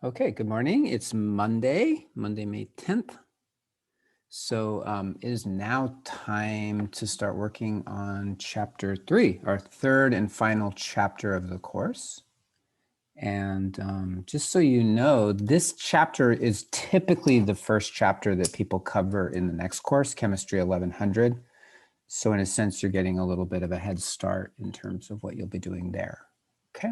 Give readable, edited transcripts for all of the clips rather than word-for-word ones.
Okay, good morning. It's Monday, May 10th. So it is now time to start working on chapter 3, our third and final chapter of the course. And just so you know, this chapter is typically the first chapter that people cover in the next course, Chemistry 1100. So in a sense, you're getting a little bit of a head start in terms of what you'll be doing there. Okay.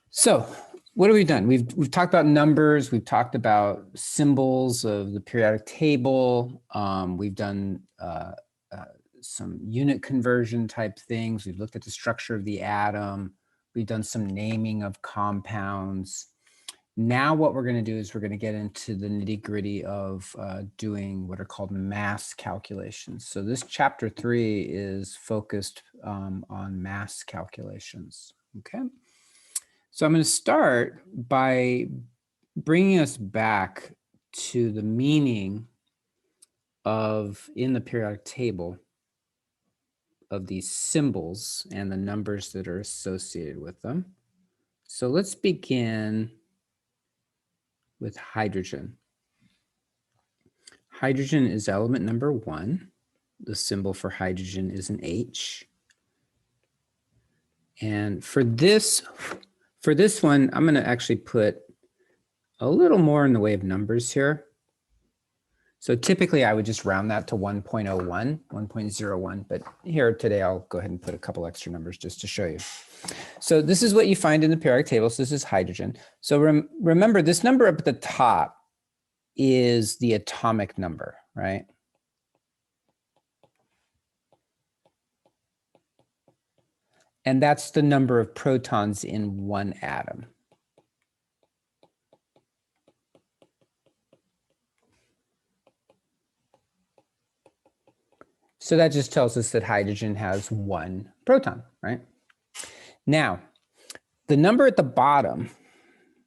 So what have we done? We've talked about numbers. We've talked about symbols of the periodic table. We've done some unit conversion type things. We've looked at the structure of the atom. We've done some naming of compounds. Now what we're going to do is we're going to get into the nitty-gritty of doing what are called mass calculations. So this chapter 3 is focused on mass calculations. Okay. So I'm going to start by bringing us back to the meaning of, in the periodic table, of these symbols and the numbers that are associated with them. So let's begin with hydrogen. Hydrogen is element number 1. The symbol for hydrogen is an H. And for this one, I'm going to actually put a little more in the way of numbers here. So typically I would just round that to 1.01, 1.01, but here today I'll go ahead and put a couple extra numbers just to show you. So this is what you find in the periodic table. So this is hydrogen. So remember, this number up at the top is the atomic number, right? And that's the number of protons in one atom. So that just tells us that hydrogen has 1 proton, right? Now, the number at the bottom,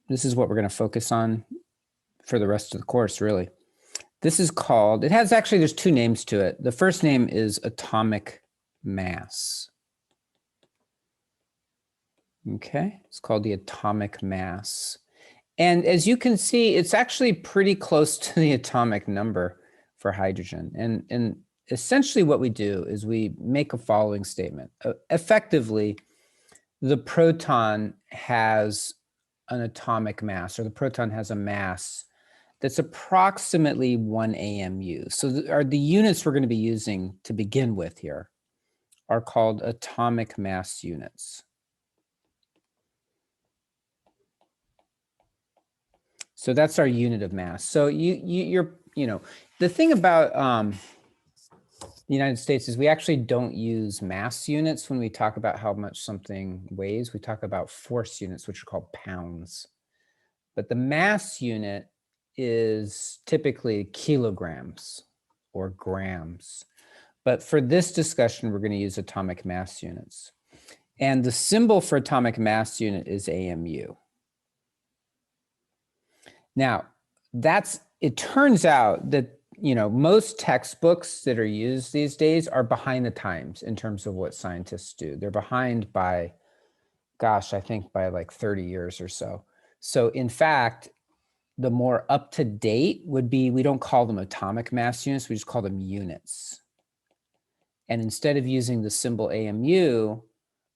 this is what we're going to focus on for the rest of the course, really. This is called, there's 2 names to it. The first name is atomic mass. Okay, it's called the atomic mass. And as you can see, it's actually pretty close to the atomic number for hydrogen. And essentially what we do is we make a following statement. Effectively, the proton has an atomic mass, or the proton has a mass that's approximately 1 AMU. So the units we're going to be using to begin with here are called atomic mass units. So that's our unit of mass. So the thing about the United States is we actually don't use mass units when we talk about how much something weighs. We talk about force units, which are called pounds. But the mass unit is typically kilograms or grams. But for this discussion, we're going to use atomic mass units. And the symbol for atomic mass unit is AMU. Now, it turns out that, most textbooks that are used these days are behind the times in terms of what scientists do. They're behind by, gosh, I think by like 30 years or so. So in fact, the more up to date would be, we don't call them atomic mass units, we just call them units. And instead of using the symbol AMU,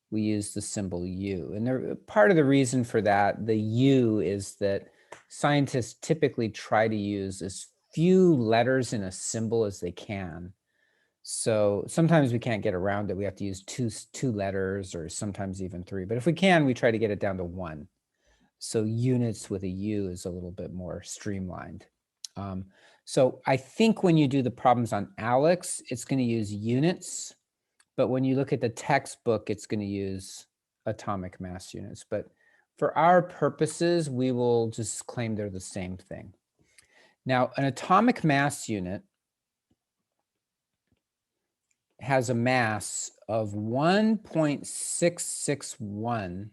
we use the symbol U. And part of the reason for that, the U, is that scientists typically try to use as few letters in a symbol as they can. So sometimes we can't get around it. We have to use two letters, or sometimes even 3. But if we can, we try to get it down to 1. So units with a U is a little bit more streamlined. So I think when you do the problems on ALEKS, it's going to use units. But when you look at the textbook, it's going to use atomic mass units. But for our purposes, we will just claim they're the same thing. Now, an atomic mass unit has a mass of 1.661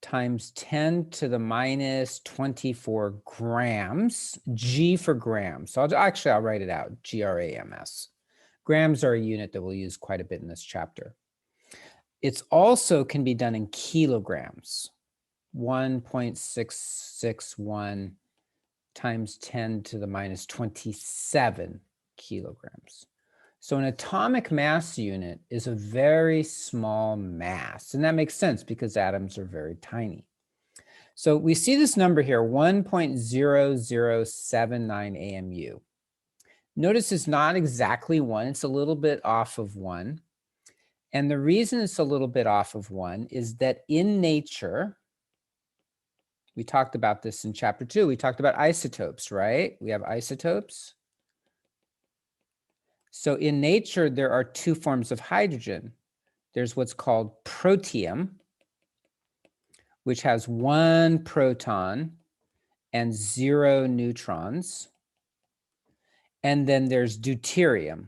times 10 to the minus 24 grams, G for grams. So I'll write it out, grams. Grams are a unit that we'll use quite a bit in this chapter. It's also can be done in kilograms. 1.661 times 10 to the minus 27 kilograms. So an atomic mass unit is a very small mass, and that makes sense because atoms are very tiny. So we see this number here, 1.0079 AMU. Notice it's not exactly 1, it's a little bit off of 1. And the reason it's a little bit off of 1 is that in nature, we talked about this in chapter 2, we talked about isotopes, right? We have isotopes. So in nature, there are two forms of hydrogen. There's what's called protium, which has 1 proton and 0 neutrons. And then there's deuterium,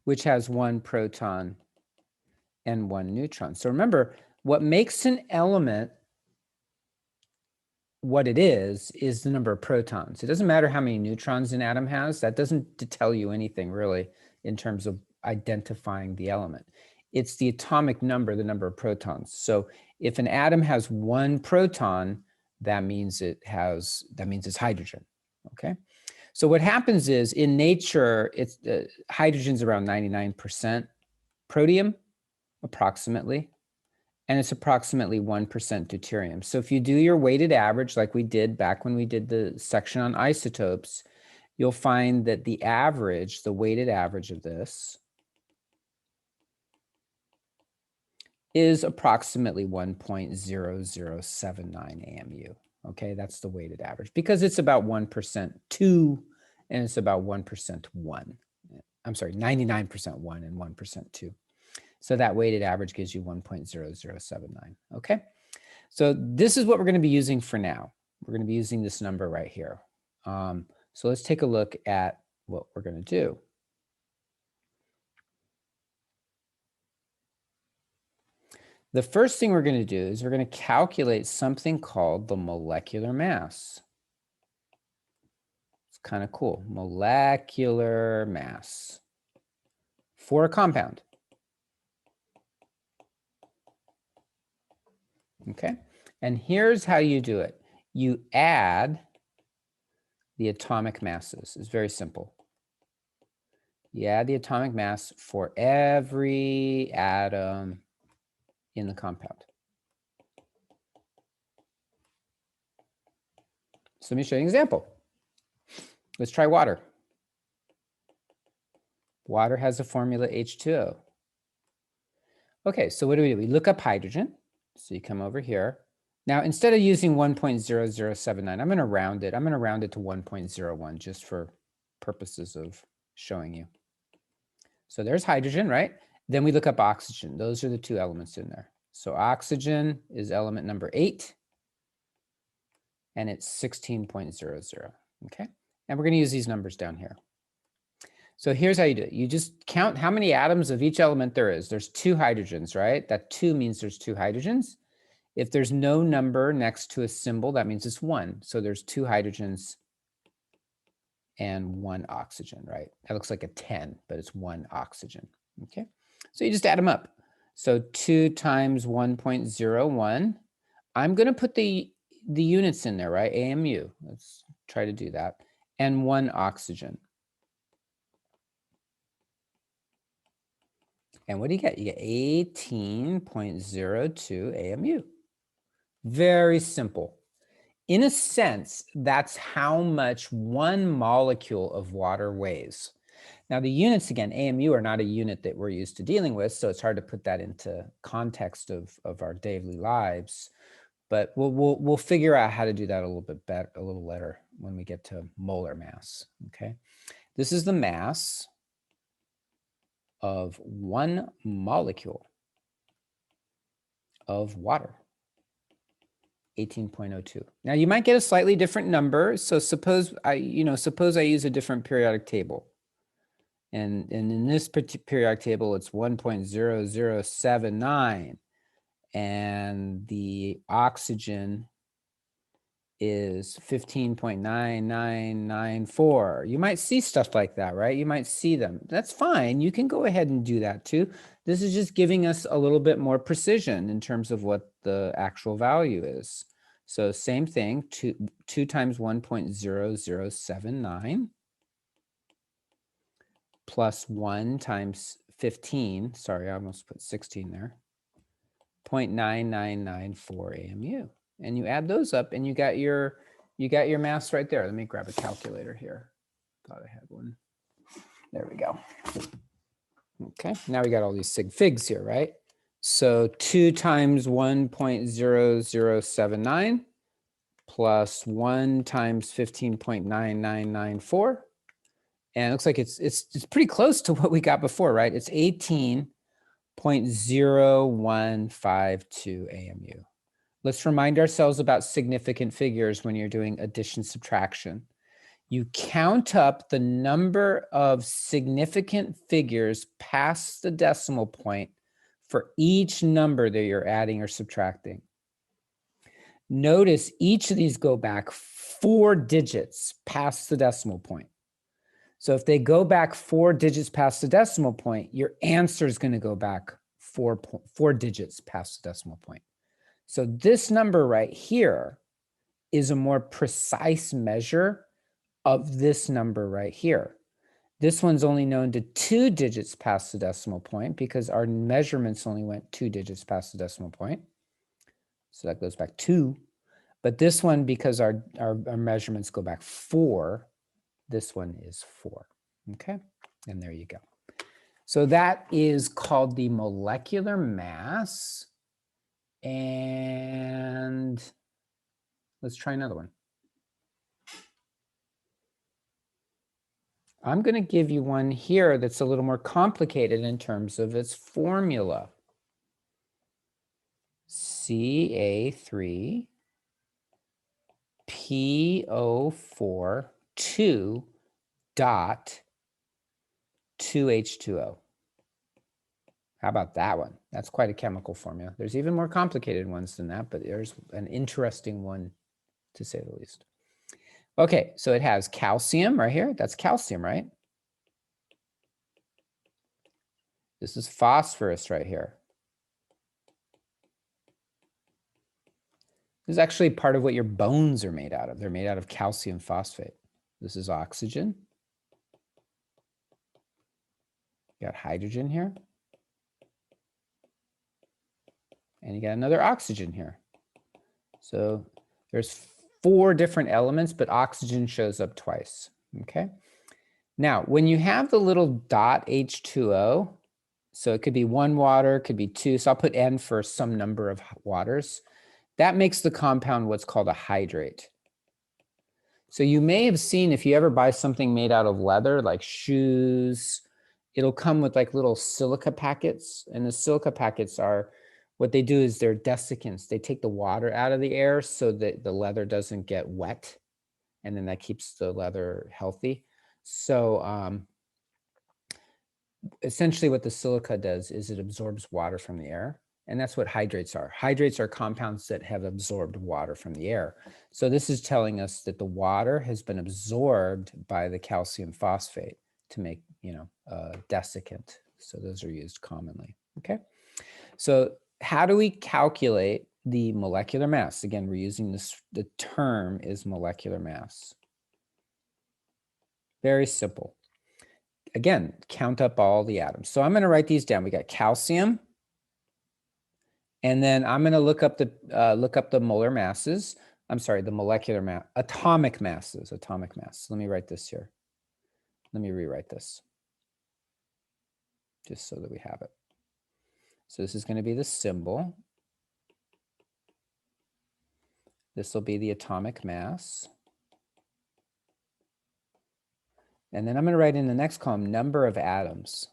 which has 1 proton and 1 neutron. So remember, what makes an element what it is the number of protons. It doesn't matter how many neutrons an atom has. That doesn't tell you anything really in terms of identifying the element. It's the atomic number, the number of protons. So if an atom has 1 proton, that means it's hydrogen. Okay. So what happens is in nature, it's hydrogen's around 99%, protium approximately, and it's approximately 1% deuterium. So if you do your weighted average, like we did back when we did the section on isotopes, you'll find that the average, the weighted average of this is approximately 1.0079 AMU. Okay, that's the weighted average because it's about 1% 2 and it's about 1% 1. I'm sorry, 99% 1 and 1% 2. So that weighted average gives you 1.0079, okay? So this is what we're gonna be using for now. We're gonna be using this number right here. So let's take a look at what we're gonna do. The first thing we're gonna do is we're gonna calculate something called the molecular mass. It's kind of cool, molecular mass for a compound. Okay, and here's how you do it. You add the atomic masses. It's very simple. You add the atomic mass for every atom in the compound. So let me show you an example. Let's try water. Water has a formula H2O. Okay, so what do? We look up hydrogen. So you come over here. Now, instead of using 1.0079, I'm going to round it. I'm going to round it to 1.01 just for purposes of showing you. So there's hydrogen, right? Then we look up oxygen. Those are the two elements in there. So oxygen is element number 8, and it's 16.00, okay? And we're going to use these numbers down here. So here's how you do it. You just count how many atoms of each element there is. There's 2 hydrogens, right? That 2 means there's 2 hydrogens. If there's no number next to a symbol, that means it's 1. So there's 2 hydrogens and 1 oxygen, right? That looks like a 10, but it's 1 oxygen, okay? So you just add them up. So 2 times 1.01. I'm going to put the units in there, right? AMU. Let's try to do that. And 1 oxygen. And what do you get? You get 18.02 AMU. Very simple. In a sense, that's how much 1 molecule of water weighs. Now, the units, again, AMU are not a unit that we're used to dealing with, so it's hard to put that into context of our daily lives. But we'll figure out how to do that a little bit better, a little later when we get to molar mass, okay? This is the mass of 1 molecule of water, 18.02. Now you might get a slightly different number. So suppose I use a different periodic table. And in this periodic table, it's 1.0079. And the oxygen is 15.9994. You might see stuff like that, right? You might see them. That's fine. You can go ahead and do that too. This is just giving us a little bit more precision in terms of what the actual value is. So same thing, 2 times 1.0079 plus 1 times 15. Sorry, I almost put 16 there. 0.9994 AMU. And you add those up and you got your mass right there. Let me grab a calculator here. Thought I had one. There we go. Okay, now we got all these sig figs here, right? So 2 times 1.0079 plus 1 times 15.9994. And it looks like it's pretty close to what we got before, right? It's 18.0152 AMU. Let's remind ourselves about significant figures when you're doing addition subtraction. You count up the number of significant figures past the decimal point for each number that you're adding or subtracting. Notice each of these go back 4 digits past the decimal point. So if they go back 4 digits past the decimal point, your answer is going to go back 4 digits past the decimal point. So this number right here is a more precise measure of this number right here. This one's only known to 2 digits past the decimal point because our measurements only went 2 digits past the decimal point. So that goes back 2. But this one, because our measurements go back 4, this one is 4. Okay, and there you go. So that is called the molecular mass. And let's try another one. I'm going to give you one here that's a little more complicated in terms of its formula. Ca3 PO4 2 dot 2H2O. How about that one? That's quite a chemical formula. There's even more complicated ones than that, but there's an interesting one to say the least. Okay, so it has calcium right here. That's calcium, right? This is phosphorus right here. This is actually part of what your bones are made out of. They're made out of calcium phosphate. This is oxygen. You got hydrogen here. And you got another oxygen here. So there's 4 different elements, but oxygen shows up twice, okay? Now, when you have the little dot H2O, so it could be 1 water, it could be 2, so I'll put N for some number of waters. That makes the compound what's called a hydrate. So you may have seen, if you ever buy something made out of leather, like shoes, it'll come with like little silica packets, and the silica packets are, what they do is they're desiccants. They take the water out of the air so that the leather doesn't get wet, and then that keeps the leather healthy. So essentially what the silica does is it absorbs water from the air, and that's what hydrates are. Hydrates are compounds that have absorbed water from the air. So this is telling us that the water has been absorbed by the calcium phosphate to make, desiccant. So those are used commonly, okay? So how do we calculate the molecular mass? Again, we're using this, the term is molecular mass. Very simple. Again, count up all the atoms. So I'm going to write these down. We got calcium, and then I'm going to look up the molar masses. I'm sorry, the molecular mass, atomic masses, atomic mass. Let me write this here. Let me rewrite this just so that we have it. So this is going to be the symbol. This will be the atomic mass. And then I'm going to write in the next column, number of atoms.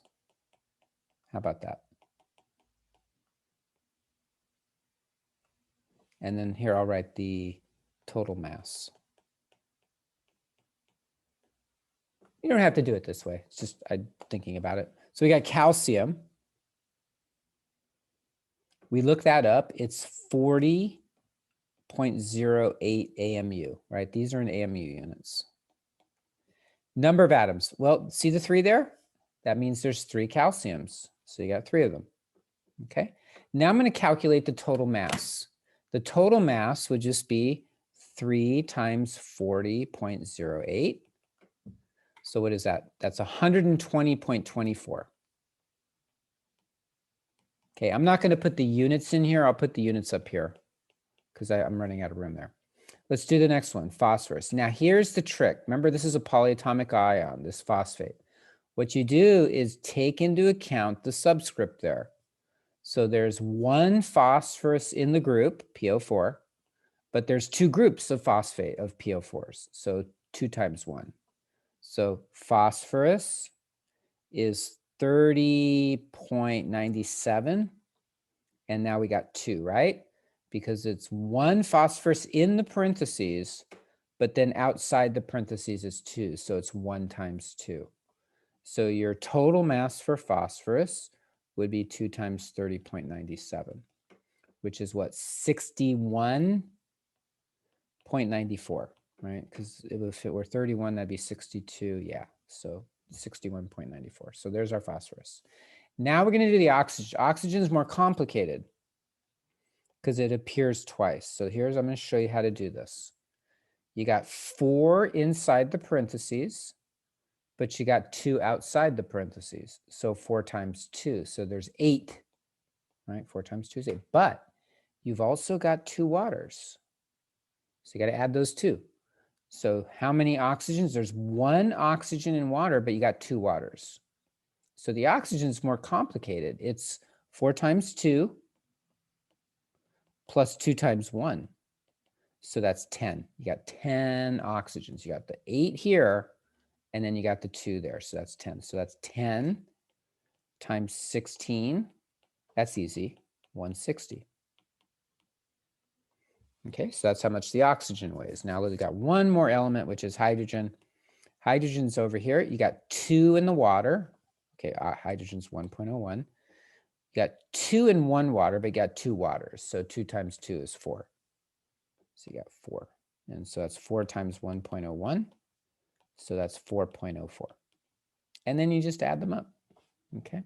How about that? And then here I'll write the total mass. You don't have to do it this way. It's just I'm thinking about it. So we got calcium. We look that up. It's 40 0.08 AMU, right? These are in AMU units. Number of atoms. Well, see the 3 there? That means there's 3 calciums. So you got 3 of them. Okay. Now I'm going to calculate the total mass. The total mass would just be 3 times 40.08. So what is that? That's 120.24. Okay, I'm not going to put the units in here. I'll put the units up here because I'm running out of room there. Let's do the next one, phosphorus. Now here's the trick. Remember, this is a polyatomic ion, this phosphate. What you do is take into account the subscript there. So there's 1 phosphorus in the group, PO4, but there's 2 groups of phosphate of PO4s. So 2 times 1. So phosphorus is 30.97. And now we got 2, right? Because it's 1 phosphorus in the parentheses, but then outside the parentheses is 2. So it's 1 times 2. So your total mass for phosphorus would be 2 times 30.97, which is what? 61.94, right? Because if it were 31, that'd be 62. Yeah, so 61.94. So there's our phosphorus. Now we're going to do the oxygen. Oxygen is more complicated because it appears twice. So I'm going to show you how to do this. You got 4 inside the parentheses, but you got 2 outside the parentheses. So 4 times 2. So there's 8, right? 4 times 2 is 8. But you've also got 2 waters. So you got to add those 2. So how many oxygens? There's 1 oxygen in water, but you got 2 waters. So the oxygen is more complicated. It's 4 times 2 plus 2 times 1. So that's 10. You got 10 oxygens. You got the 8 here, and then you got the 2 there. So that's 10. So that's 10 times 16. That's easy. 160. Okay, so that's how much the oxygen weighs. Now we've got one more element, which is hydrogen. Hydrogen's over here. You got 2 in the water. Okay, hydrogen's 1.01. You got 2 in 1 water, but you got 2 waters. So 2 times 2 is 4. So you got 4. And so that's 4 times 1.01. So that's 4.04. And then you just add them up. Okay.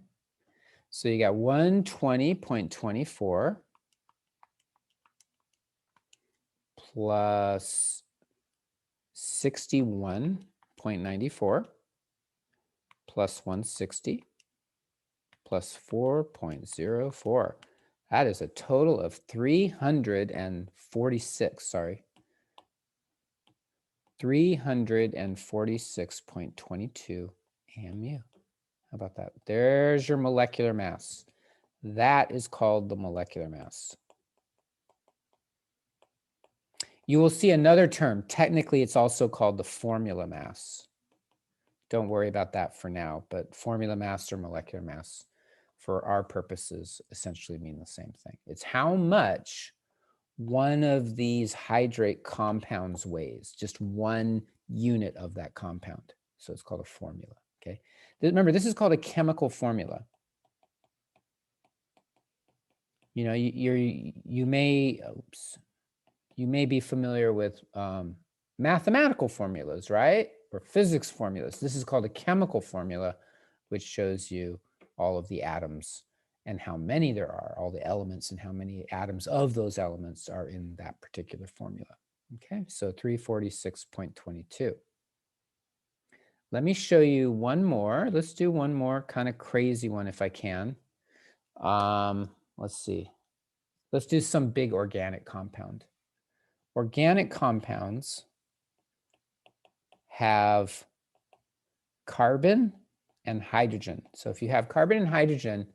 So you got 120.24 plus 61.94 plus 160 plus 4.04. That is a total of 346, sorry. 346.22 AMU. How about that? There's your molecular mass. That is called the molecular mass. You will see another term. Technically, it's also called the formula mass. Don't worry about that for now, but formula mass or molecular mass, for our purposes, essentially mean the same thing. It's how much one of these hydrate compounds weighs, just one unit of that compound. So it's called a formula, okay? Remember, this is called a chemical formula. You know, you may be familiar with mathematical formulas, right? Or physics formulas. This is called a chemical formula, which shows you all of the atoms and how many there are, all the elements and how many atoms of those elements are in that particular formula. Okay, so 346.22. Let me show you one more. Let's do one more kind of crazy one if I can. Let's see. Let's do some big organic compound. Organic compounds have carbon and hydrogen. So if you have carbon and hydrogen,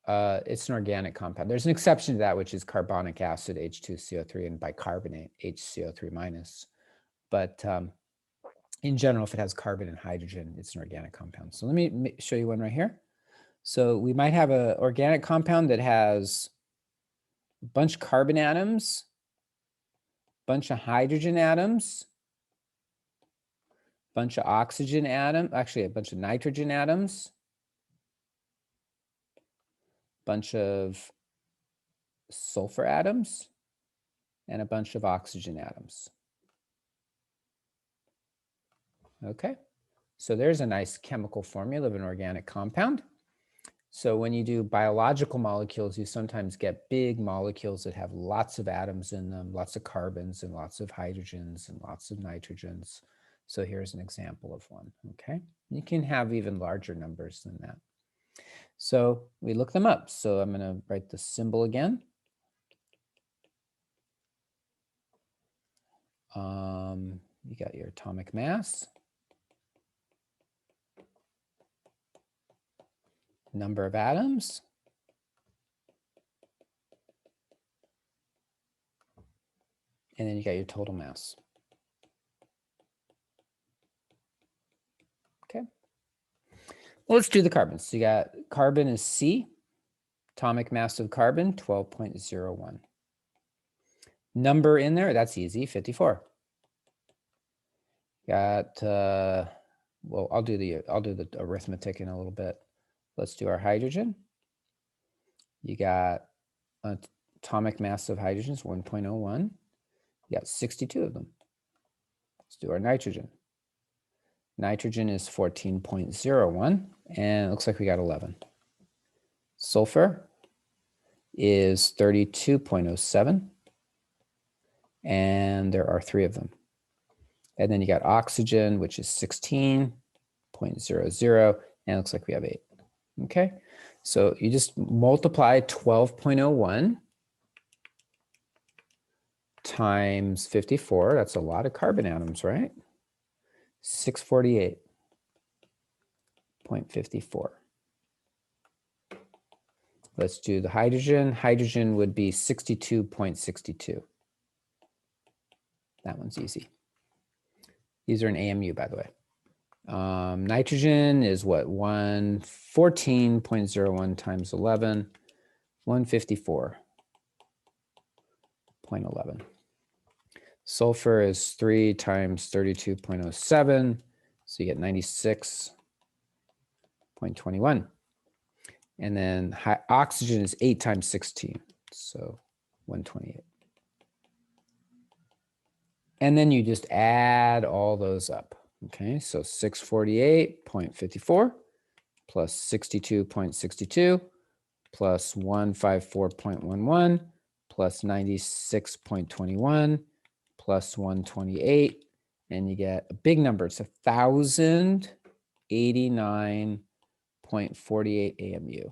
it's an organic compound. There's an exception to that, which is carbonic acid, H2CO3, and bicarbonate, HCO3 minus. But in general, if it has carbon and hydrogen, it's an organic compound. So let me show you one right here. So we might have an organic compound that has a bunch of carbon atoms, bunch of hydrogen atoms, bunch of oxygen atoms, actually a bunch of nitrogen atoms, bunch of sulfur atoms, and a bunch of oxygen atoms. Okay, so there's a nice chemical formula of an organic compound. So when you do biological molecules, you sometimes get big molecules that have lots of atoms in them, lots of carbons and lots of hydrogens and lots of nitrogens. So here's an example of one, okay? You can have even larger numbers than that. So we look them up. So I'm gonna write the symbol again. You got your atomic mass, number of atoms, and then you got your total mass. Okay. Well, let's do the carbons. So you got carbon is C, atomic mass of carbon, 12.01. Number in there, that's easy, 54. Got, well, I'll do the arithmetic in a little bit. Let's do our hydrogen. You got atomic mass of hydrogen is 1.01. You got 62 of them. Let's do our nitrogen. Nitrogen is 14.01, and it looks like we got 11. Sulfur is 32.07, and there are 3 of them. And then you got oxygen, which is 16.00, and it looks like we have 8. Okay, so you just multiply 12.01 times 54. That's a lot of carbon atoms, right? 648.54. Let's do the hydrogen. Hydrogen would be 62.62. That one's easy. These are an AMU, by the way. Nitrogen is what? 114.01 times 11, 154.11. Sulfur is 3 times 32.07, so you get 96.21. And then oxygen is 8 times 16, so 128. And then you just add all those up. Okay, so 648.54 plus 62.62 plus 154.11 plus 96.21 plus 128, and you get a big number. It's 1,089.48 AMU.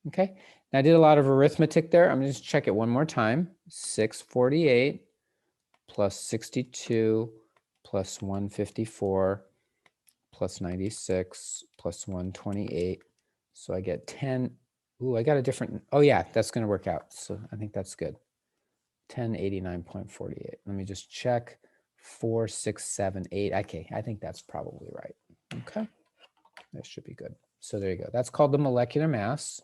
Okay, now I did a lot of arithmetic there. I'm gonna just check it one more time. 648 plus 62 plus 154 plus 96 plus 128. So I get 10. Ooh, I got a different, oh yeah, that's gonna work out. So I think that's good. 1089.48. Let me just check. 4678. Okay, I think that's probably right. Okay, that should be good. So there you go. That's called the molecular mass.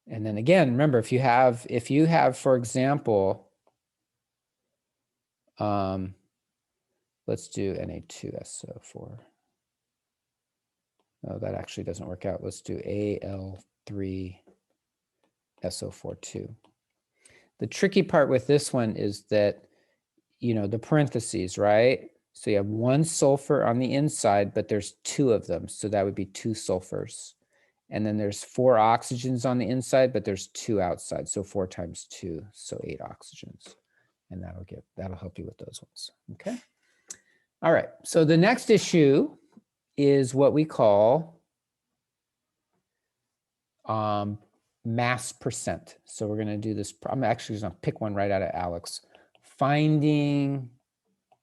And then again, remember, if you have, for example, let's do Na2SO4. No, that actually doesn't work out. Let's do Al3SO42. The tricky part with this one is that, you know, the parentheses, right? So you have 1 sulfur on the inside, but there's 2 of them. So that would be 2 sulfurs. And then there's 4 oxygens on the inside, but there's 2 outside. So 4 times 2, so 8 oxygens. And that'll help you with those ones. Okay. All right. So the next issue is what we call mass percent. So we're going to do this. I'm actually going to pick one right out of Alex. Finding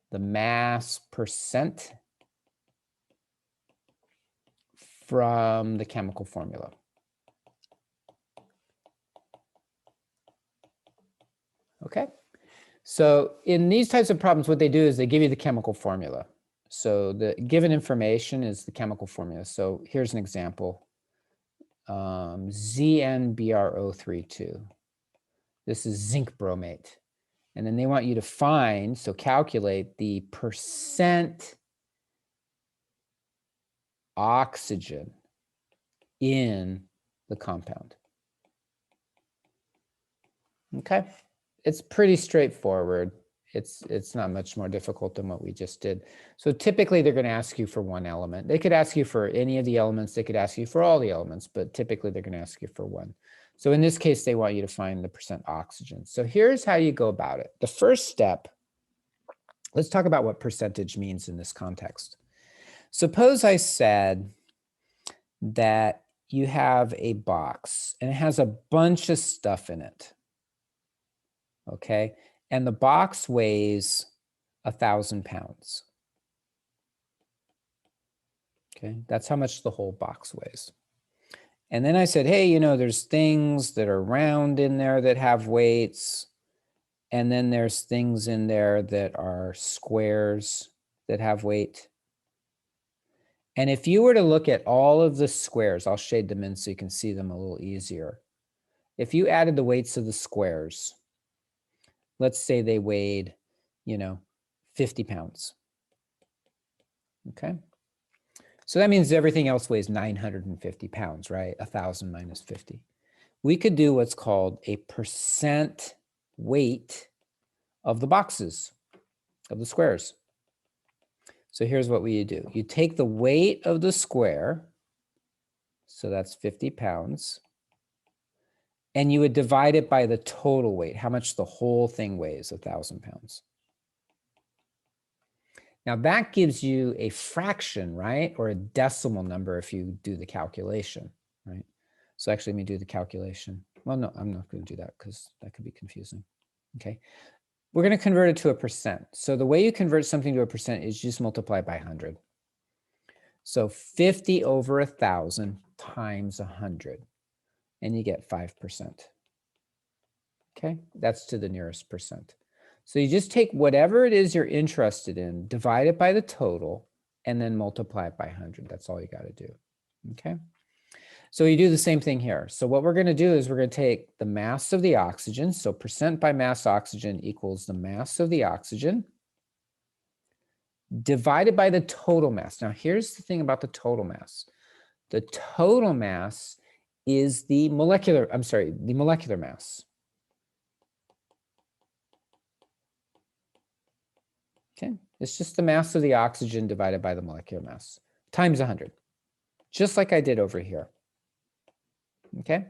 the mass percent from the chemical formula. Okay. So in these types of problems, what they do is they give you the chemical formula. So the given information is the chemical formula. So here's an example. ZnBrO32. This is zinc bromate. And then they want you to find, so calculate the percent oxygen in the compound. Okay, it's pretty straightforward. It's not much more difficult than what we just did. So typically they're going to ask you for one element. They could ask you for any of the elements. They could ask you for all the elements, but typically they're going to ask you for one. So in this case, they want you to find the percent oxygen. So here's how you go about it. The first step, let's talk about what percentage means in this context. Suppose I said that you have a box and it has a bunch of stuff in it. Okay, and the box weighs 1,000 pounds. Okay, that's how much the whole box weighs. And then I said, hey, you know, there's things that are round in there that have weights. And then there's things in there that are squares that have weight. And if you were to look at all of the squares, I'll shade them in so you can see them a little easier. If you added the weights of the squares, let's say they weighed, you know, 50 pounds. Okay. So that means everything else weighs 950 pounds, right? 1,000 minus 50. We could do what's called a percent weight of the boxes, of the squares. So here's what we do. You take the weight of the square, so that's 50 pounds, and you would divide it by the total weight, how much the whole thing weighs, 1,000 pounds. Now that gives you a fraction, right? Or a decimal number if you do the calculation, right? So actually let me do the calculation. Well, no, I'm not going to do that because that could be confusing. Okay. We're going to convert it to a percent. So the way you convert something to a percent is just multiply by 100. So 50 over 1,000 times 100, and you get 5%. Okay, that's to the nearest percent. So you just take whatever it is you're interested in, divide it by the total, and then multiply it by 100. That's all you got to do. Okay. So you do the same thing here. So what we're going to do is we're going to take the mass of the oxygen. So percent by mass oxygen equals the mass of the oxygen divided by the total mass. Now here's the thing about the total mass. The total mass is the molecular mass. Okay, it's just the mass of the oxygen divided by the molecular mass times 100, just like I did over here. Okay,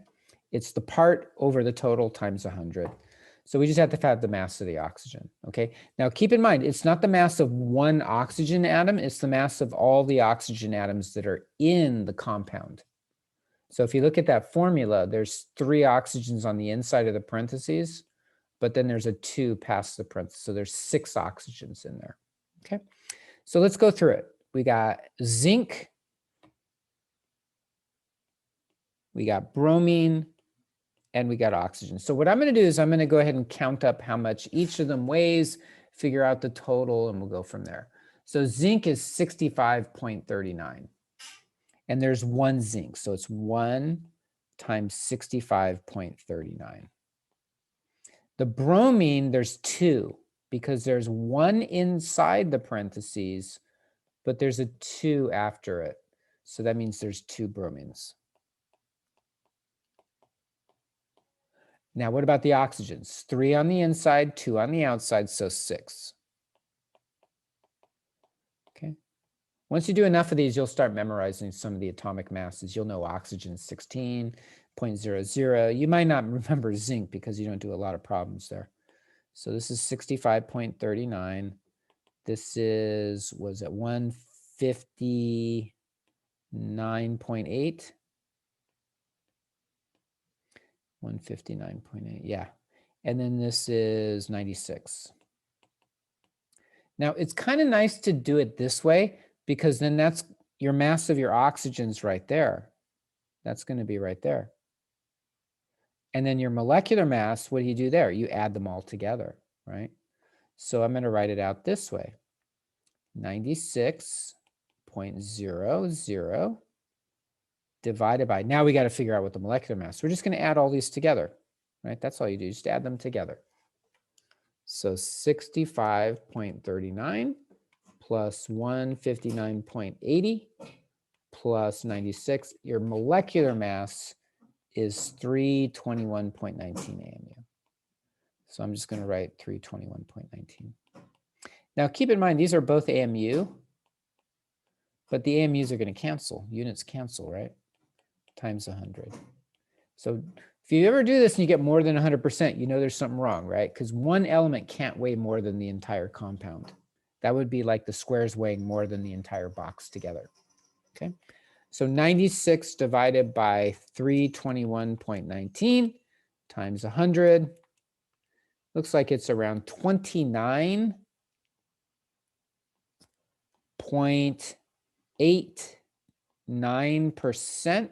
it's the part over the total times 100. So we just have to have the mass of the oxygen. Okay, now keep in mind, it's not the mass of one oxygen atom, it's the mass of all the oxygen atoms that are in the compound. So if you look at that formula, there's 3 oxygens on the inside of the parentheses, but then there's a 2 past the parentheses. So there's 6 oxygens in there. Okay, so let's go through it. We got zinc, we got bromine, and we got oxygen. So what I'm going to do is I'm going to go ahead and count up how much each of them weighs, figure out the total, and we'll go from there. So zinc is 65.39. And there's 1 zinc. So it's 1 times 65.39. The bromine, there's 2 because there's 1 inside the parentheses, but there's a 2 after it. So that means there's 2 bromines. Now, what about the oxygens? 3 on the inside, 2 on the outside, so 6. Okay. Once you do enough of these, you'll start memorizing some of the atomic masses. You'll know oxygen is 16.00. You might not remember zinc because you don't do a lot of problems there. So this is 65.39. This is, was it 159.8? 159.8, yeah. And then this is 96. Now, it's kind of nice to do it this way because then that's your mass of your oxygens right there. That's going to be right there. And then your molecular mass, what do you do there? You add them all together, right? So I'm going to write it out this way. 96.00 divided by, now we got to figure out what the molecular mass. We're just going to add all these together, right? That's all you do, just add them together. So 65.39 plus 159.80 plus 96, your molecular mass is 321.19 AMU. So I'm just going to write 321.19. Now keep in mind, these are both AMU, but the AMUs are going to cancel. Units cancel, right? Times 100. So if you ever do this and you get more than 100%, you know there's something wrong, right? Because one element can't weigh more than the entire compound. That would be like the squares weighing more than the entire box together. Okay. So 96 divided by 321.19 times 100. Looks like it's around 29.89%.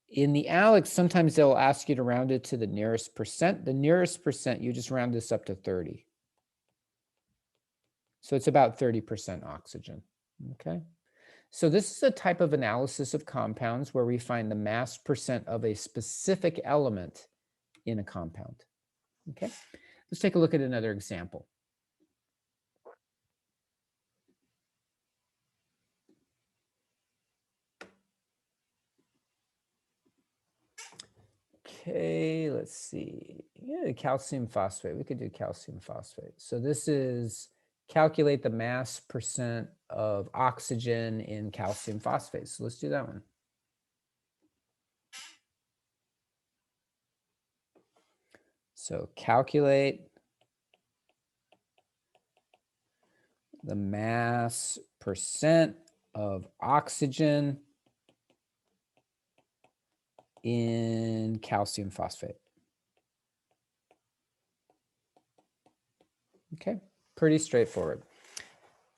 In the ALEX, sometimes they'll ask you to round it to the nearest percent. The nearest percent, you just round this up to 30. So it's about 30% oxygen, okay? So this is a type of analysis of compounds where we find the mass percent of a specific element in a compound, okay? Let's take a look at another example. Okay, let's see. Yeah, calcium phosphate. We could do calcium phosphate. So this is calculate the mass percent of oxygen in calcium phosphate. So let's do that one. So calculate the mass percent of oxygen in calcium phosphate. Okay, pretty straightforward.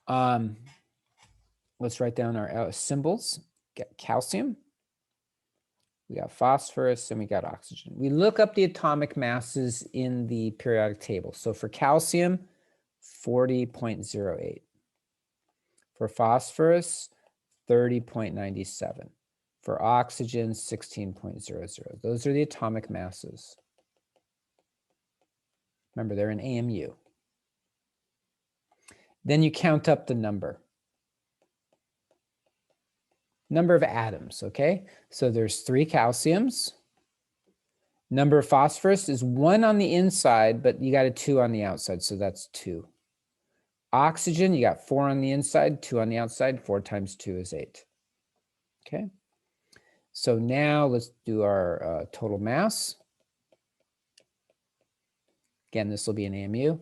Let's write down our symbols. Get calcium, we got phosphorus, and we got oxygen. We look up the atomic masses in the periodic table. So for calcium, 40.08. For phosphorus, 30.97. For oxygen, 16.00. Those are the atomic masses. Remember, they're in AMU. Then you count up the number of atoms, okay? So there's 3 calciums. Number of phosphorus is 1 on the inside, but you got a 2 on the outside, so that's 2. Oxygen, you got 4 on the inside, 2 on the outside. 4 times 2 is 8. Okay. So now let's do our total mass. Again, this will be an AMU.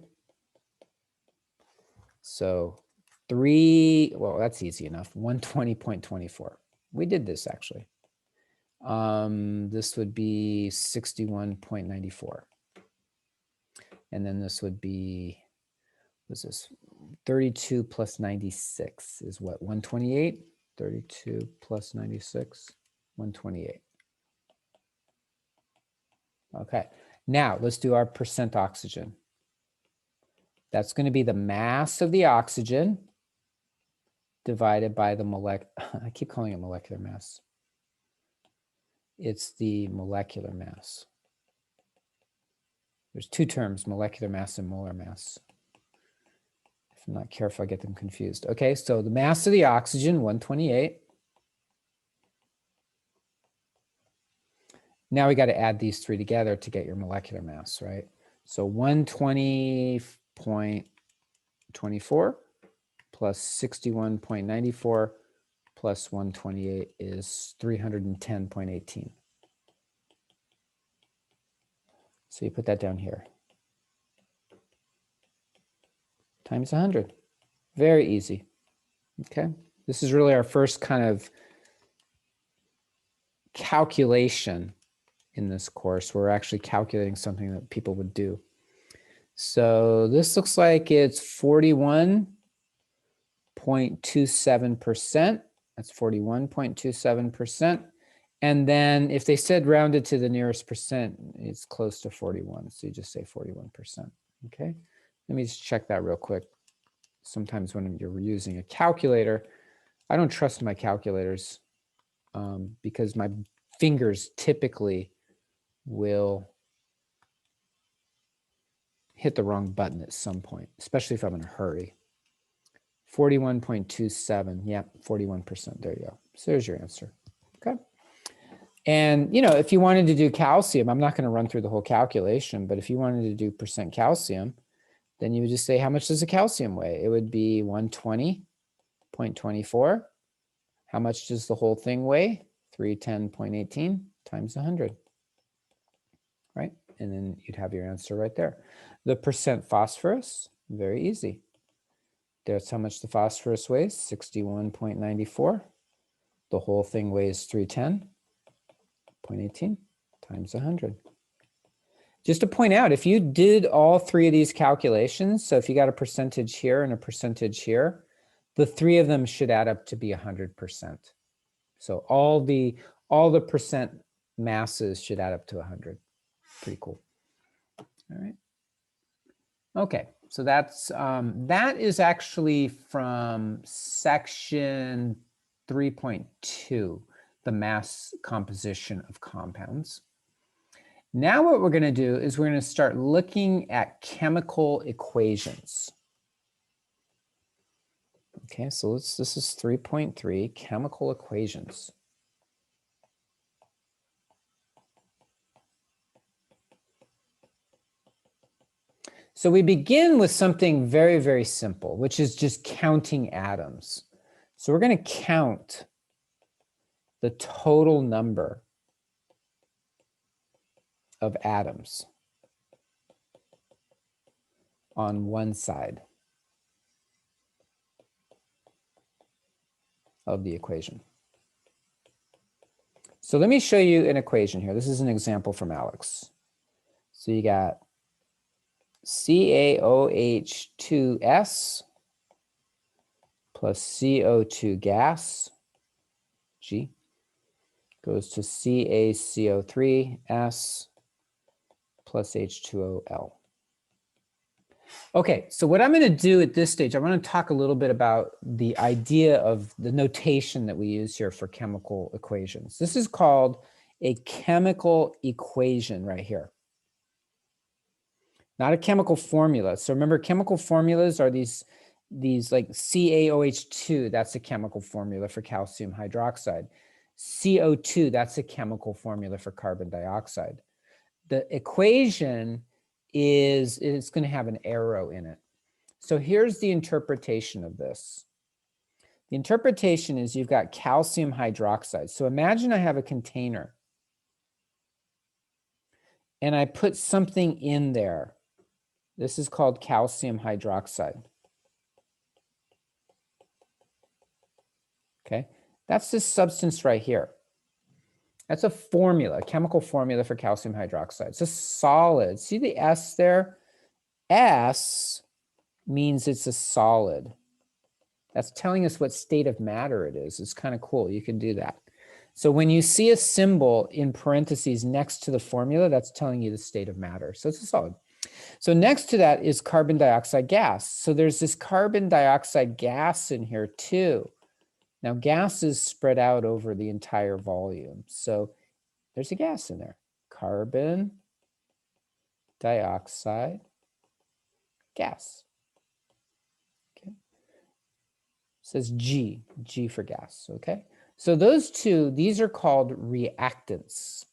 So well, that's easy enough. 120.24. We did this actually. This would be 61.94. And then this would be, what's this? 32 plus 96 is what? 128? 32 plus 96, 128. Okay, now let's do our percent oxygen. That's going to be the mass of the oxygen divided by the I keep calling it molecular mass. It's the molecular mass. There's 2 terms, molecular mass and molar mass. If I'm not careful, I get them confused. Okay, so the mass of the oxygen, 128. Now we got to add these 3 together to get your molecular mass, right? So 120.24 plus 61.94 plus 128 is 310.18. So you put that down here. Times 100. Very easy. Okay. This is really our first kind of calculation in this course. We're actually calculating something that people would do. So this looks like it's 41.27%. That's 41.27%. And then if they said rounded to the nearest percent, it's close to 41. So you just say 41%. Okay. Let me just check that real quick. Sometimes when you're using a calculator, I don't trust my calculators because my fingers typically will hit the wrong button at some point, especially if I'm in a hurry. 41.27, yeah, 41%, there you go. So there's your answer, okay? And, you know, if you wanted to do calcium, I'm not going to run through the whole calculation, but if you wanted to do percent calcium, then you would just say, how much does the calcium weigh? It would be 120.24. How much does the whole thing weigh? 310.18 times 100, right? And then you'd have your answer right there. The percent phosphorus, very easy. There's how much the phosphorus weighs, 61.94. The whole thing weighs 310.18 times 100. Just to point out, if you did all three of these calculations, so if you got a percentage here and a percentage here, the three of them should add up to be 100%. So all the percent masses should add up to 100. Pretty cool. All right. Okay, so that's that is actually from section 3.2, the mass composition of compounds. Now what we're going to do is we're going to start looking at chemical equations. Okay, so this is 3.3, chemical equations. So we begin with something very, very simple, which is just counting atoms. So we're going to count the total number of atoms on one side of the equation. So let me show you an equation here. This is an example from Alex. So you got CaOH2S plus CO2 gas, G, goes to CaCO3S plus H2OL. Okay, so what I'm going to do at this stage, I want to talk a little bit about the idea of the notation that we use here for chemical equations. This is called a chemical equation right here, not a chemical formula. So remember, chemical formulas are these like CaOH2, that's a chemical formula for calcium hydroxide. CO2, that's a chemical formula for carbon dioxide. The equation it's going to have an arrow in it. So here's the interpretation of this. The interpretation is you've got calcium hydroxide. So imagine I have a container and I put something in there. This is called calcium hydroxide. Okay, that's this substance right here. That's a formula, a chemical formula for calcium hydroxide. It's a solid. See the S there? S means it's a solid. That's telling us what state of matter it is. It's kind of cool. You can do that. So when you see a symbol in parentheses next to the formula, that's telling you the state of matter. So it's a solid. So next to that is carbon dioxide gas. So there's this carbon dioxide gas in here too. Now gas is spread out over the entire volume. So there's a gas in there. Carbon dioxide gas. Okay. It says G for gas, okay? So those two, these are called reactants.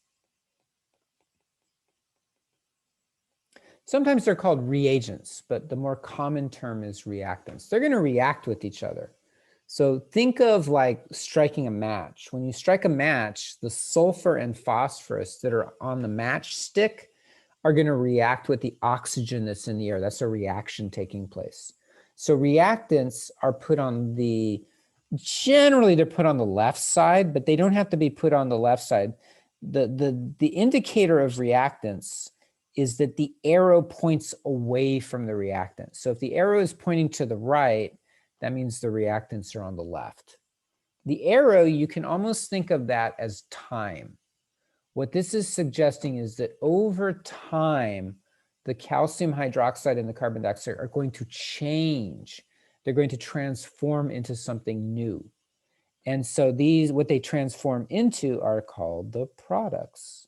Sometimes they're called reagents, but the more common term is reactants. They're going to react with each other. So think of like striking a match. When you strike a match, the sulfur and phosphorus that are on the matchstick are going to react with the oxygen that's in the air. That's a reaction taking place. So reactants are put on the, generally they're put on the left side, but they don't have to be put on the left side. The indicator of reactants is that the arrow points away from the reactant. So if the arrow is pointing to the right, that means the reactants are on the left. The arrow, you can almost think of that as time. What this is suggesting is that over time, the calcium hydroxide and the carbon dioxide are going to change. They're going to transform into something new. And so these, what they transform into are called the products.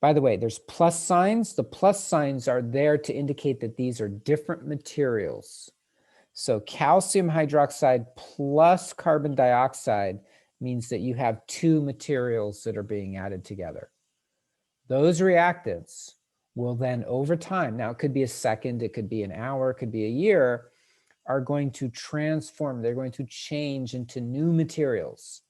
By the way, there's plus signs. The plus signs are there to indicate that these are different materials. So calcium hydroxide plus carbon dioxide means that you have two materials that are being added together. Those reactants will then, over time, now it could be a second, it could be an hour, it could be a year, are going to transform, they're going to change into new materials.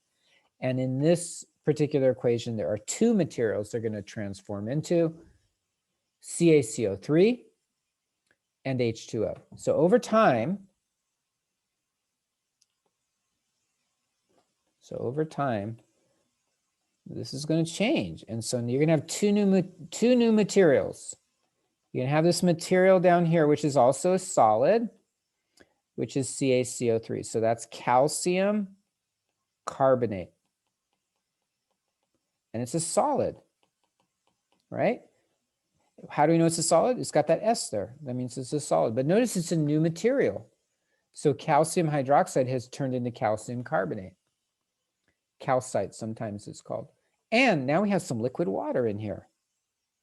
And in this particular equation, there are two materials they're going to transform into: CaCO3 and H2O. So over time, this is going to change. And so you're going to have two new materials. You're going to have this material down here, which is also a solid, which is CaCO3. So that's calcium carbonate. And it's a solid, right? How do we know it's a solid? It's got that S there. That means it's a solid. But notice it's a new material. So calcium hydroxide has turned into calcium carbonate. Calcite, sometimes it's called. And now we have some liquid water in here.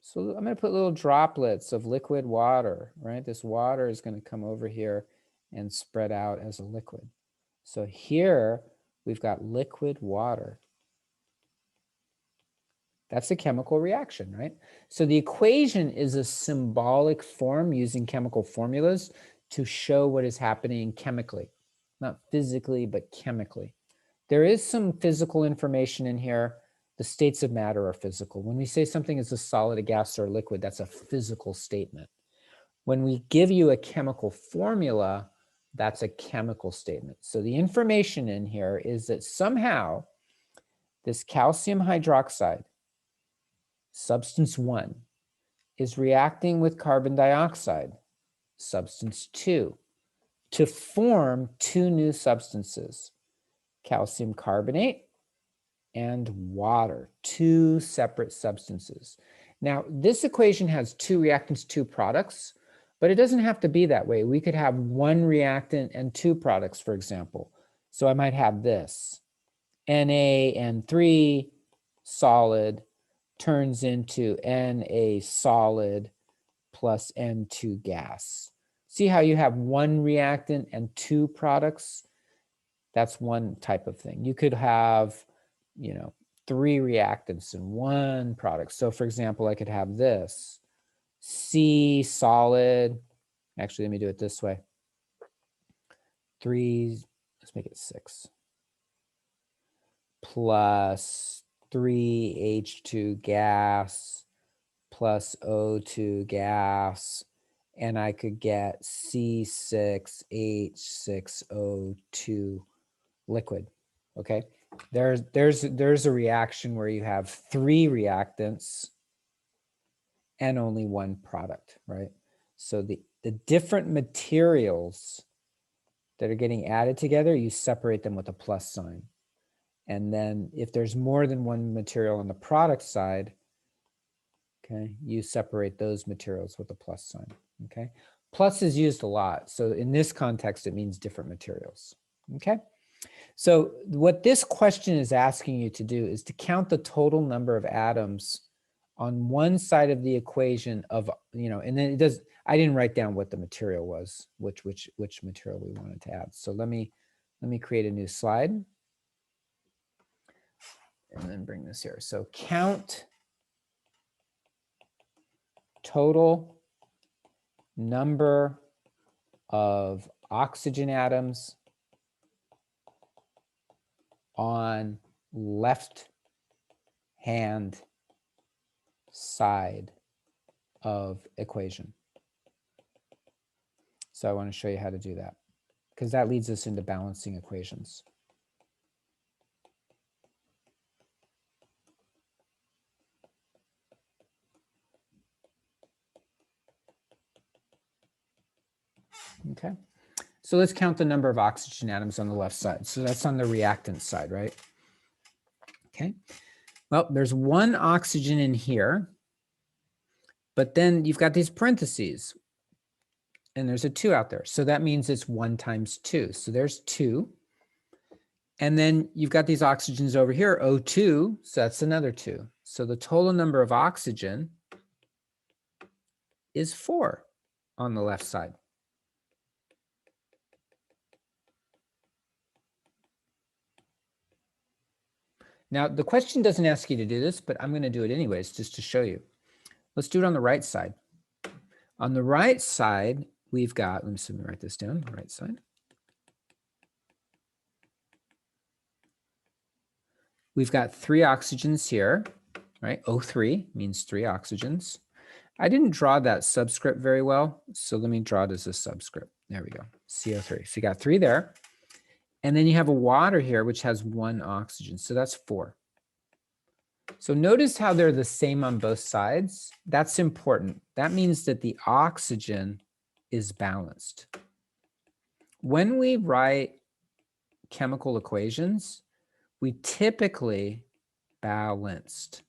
So I'm going to put little droplets of liquid water, right? This water is going to come over here and spread out as a liquid. So here we've got liquid water. That's a chemical reaction, right? So the equation is a symbolic form using chemical formulas to show what is happening chemically, not physically, but chemically. There is some physical information in here. The states of matter are physical. When we say something is a solid, a gas, or a liquid, that's a physical statement. When we give you a chemical formula, that's a chemical statement. So the information in here is that somehow this calcium hydroxide, substance 1, is reacting with carbon dioxide, substance 2, to form two new substances, calcium carbonate and water, two separate substances. Now, this equation has two reactants, two products, but it doesn't have to be that way. We could have one reactant and two products, for example. So I might have this, NaN3 solid turns into Na solid plus N2 gas. See how you have one reactant and two products? That's one type of thing. You could have, you know, three reactants in one product. So for example, I could have this C solid. Actually, let me do it this way. 3, let's make it 6, plus 3H2 gas plus O2 gas, and I could get C6H6O2 liquid. Okay, there's a reaction where you have three reactants and only one product, right? So the different materials that are getting added together, you separate them with a plus sign. And then if there's more than one material on the product side, okay, you separate those materials with a plus sign, okay? Plus is used a lot. So in this context, it means different materials, okay? So what this question is asking you to do is to count the total number of atoms on one side of the equation of, you know, and then it does, I didn't write down what the material was, which material we wanted to add. So let me create a new slide and then bring this here. So count total number of oxygen atoms on left hand side of equation. So I want to show you how to do that, because that leads us into balancing equations. Okay, so let's count the number of oxygen atoms on the left side. So that's on the reactant side, right? Okay, well, there's one oxygen in here, but then you've got these parentheses, and there's a 2 out there. So that means it's 1 times 2. So there's 2. And then you've got these oxygens over here, O2, so that's another 2. So the total number of oxygen is 4 on the left side. Now, the question doesn't ask you to do this, but I'm going to do it anyways, just to show you. Let's do it on the right side. On the right side, we've got, let me write this down, the right side. We've got 3 oxygens here, right? O3 means 3 oxygens. I didn't draw that subscript very well, so let me draw it as a subscript. There we go, CO3. So you got 3 there. And then you have a water here, which has 1 oxygen, so that's 4. So notice how they're the same on both sides. That's important. That means that the oxygen is balanced. When we write chemical equations, we typically balanced.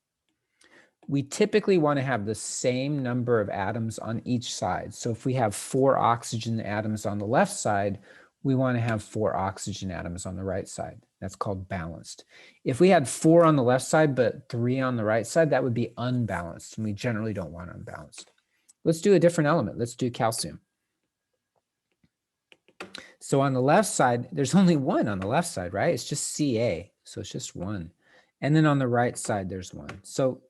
We typically want to have the same number of atoms on each side. So if we have 4 oxygen atoms on the left side, we want to have 4 oxygen atoms on the right side. That's called balanced. If we had 4 on the left side, but 3 on the right side, that would be unbalanced, and we generally don't want unbalanced. Let's do a different element. Let's do calcium. So on the left side, there's only 1 on the left side, right? It's just Ca, so it's just 1. And then on the right side, there's 1. So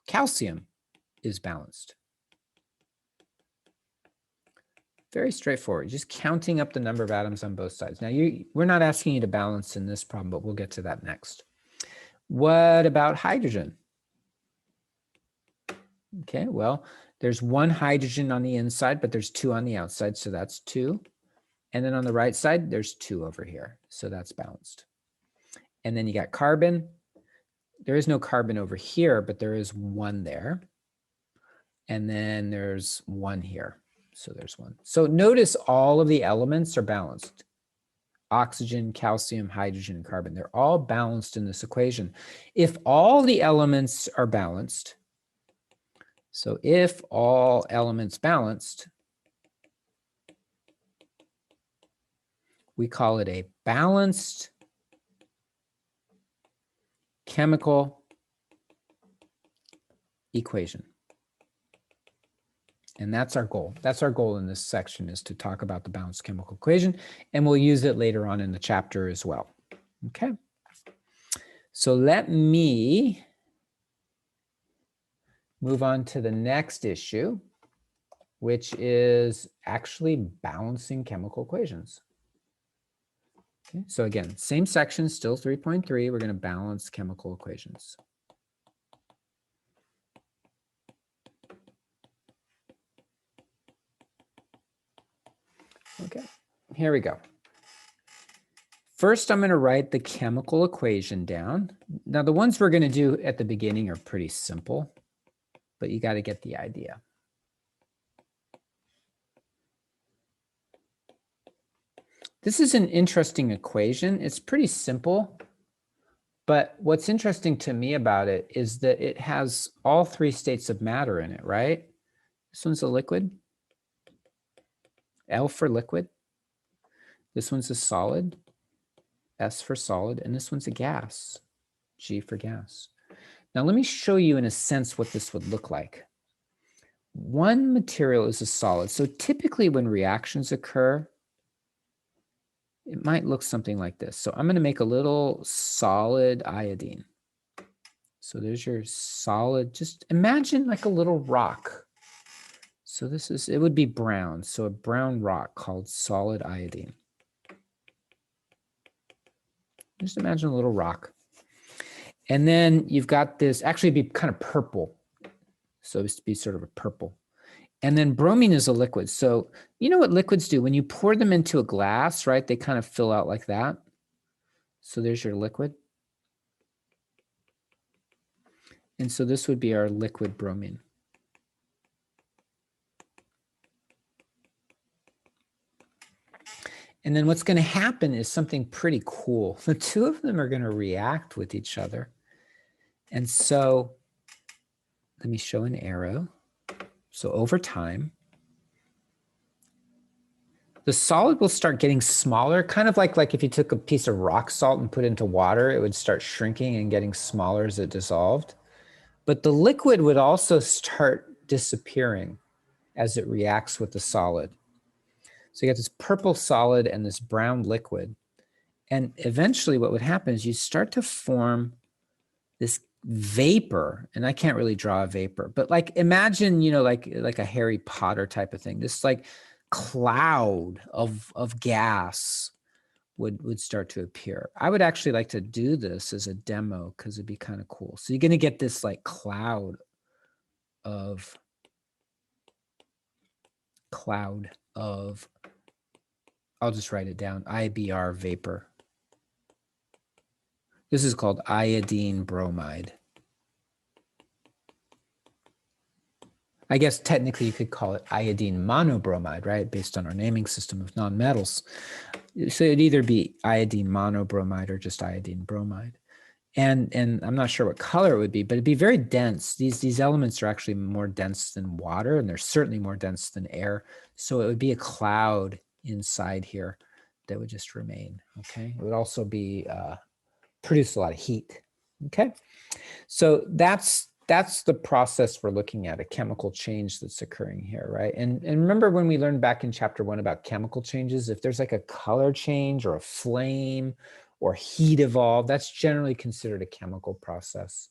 calcium is balanced. Very straightforward, just counting up the number of atoms on both sides. Now, we're not asking you to balance in this problem, but we'll get to that next. What about hydrogen? Okay, well, there's 1 hydrogen on the inside, but there's 2 on the outside, so that's 2. And then on the right side, there's 2 over here, so that's balanced. And then you got carbon. There is no carbon over here, but there is 1 there. And then there's 1 here. So there's 1. So notice all of the elements are balanced. Oxygen, calcium, hydrogen, and carbon. They're all balanced in this equation. If all the elements are balanced, so if all elements balanced, we call it a balanced chemical equation. And that's our goal. That's our goal in this section, is to talk about the balanced chemical equation, and we'll use it later on in the chapter as well. Okay. So let me move on to the next issue, which is actually balancing chemical equations. Okay. So again, same section, still 3.3. We're going to balance chemical equations. Okay, here we go. First, I'm going to write the chemical equation down. Now, the ones we're going to do at the beginning are pretty simple, but you got to get the idea. This is an interesting equation. It's pretty simple, but what's interesting to me about it is that it has all 3 states of matter in it, right? This one's a liquid. L for liquid. This one's a solid, S for solid, and this one's a gas, G for gas. Now let me show you in a sense what this would look like. One material is a solid, so typically when reactions occur, it might look something like this. So I'm going to make a little solid iodine. So there's your solid, just imagine like a little rock. So this is, it would be brown. So a brown rock called solid iodine. Just imagine a little rock. And then you've got this, actually it'd be kind of purple. So it's to be sort of a purple. And then bromine is a liquid. So you know what liquids do? When you pour them into a glass, right, they kind of fill out like that. So there's your liquid. And so this would be our liquid bromine. And then what's going to happen is something pretty cool. The 2 of them are going to react with each other. And so let me show an arrow. So over time, the solid will start getting smaller, kind of like if you took a piece of rock salt and put it into water, it would start shrinking and getting smaller as it dissolved. But the liquid would also start disappearing as it reacts with the solid. So you got this purple solid and this brown liquid. And eventually what would happen is you start to form this vapor, and I can't really draw a vapor, but like imagine, you know, like a Harry Potter type of thing. This like cloud of gas would start to appear. I would actually like to do this as a demo because it'd be kind of cool. So you're going to get this like cloud of I'll just write it down, IBR vapor. This is called iodine bromide. I guess technically you could call it iodine monobromide, right? Based on our naming system of nonmetals. So it'd either be iodine monobromide or just iodine bromide. And I'm not sure what color it would be, but it'd be very dense. These elements are actually more dense than water, and they're certainly more dense than air. So it would be a cloud inside here that would just remain, okay? It would also be produce a lot of heat, okay? So that's the process we're looking at, a chemical change that's occurring here, right? And remember when we learned back in chapter 1 about chemical changes, if there's like a color change or a flame or heat evolve, that's generally considered a chemical process.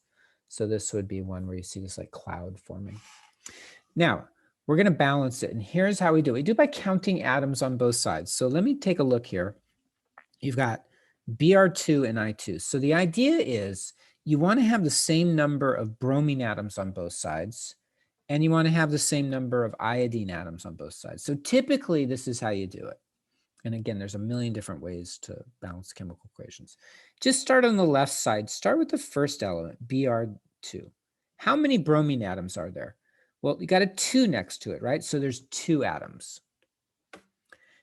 So this would be one where you see this like cloud forming. Now, we're going to balance it. And here's how we do it. We do it by counting atoms on both sides. So let me take a look here. You've got Br2 and I2. So the idea is you want to have the same number of bromine atoms on both sides, and you want to have the same number of iodine atoms on both sides. So typically, this is how you do it. And again, there's a million different ways to balance chemical equations. Just start on the left side. Start with the first element, Br2. How many bromine atoms are there? Well, you got a 2 next to it, right? So there's 2 atoms.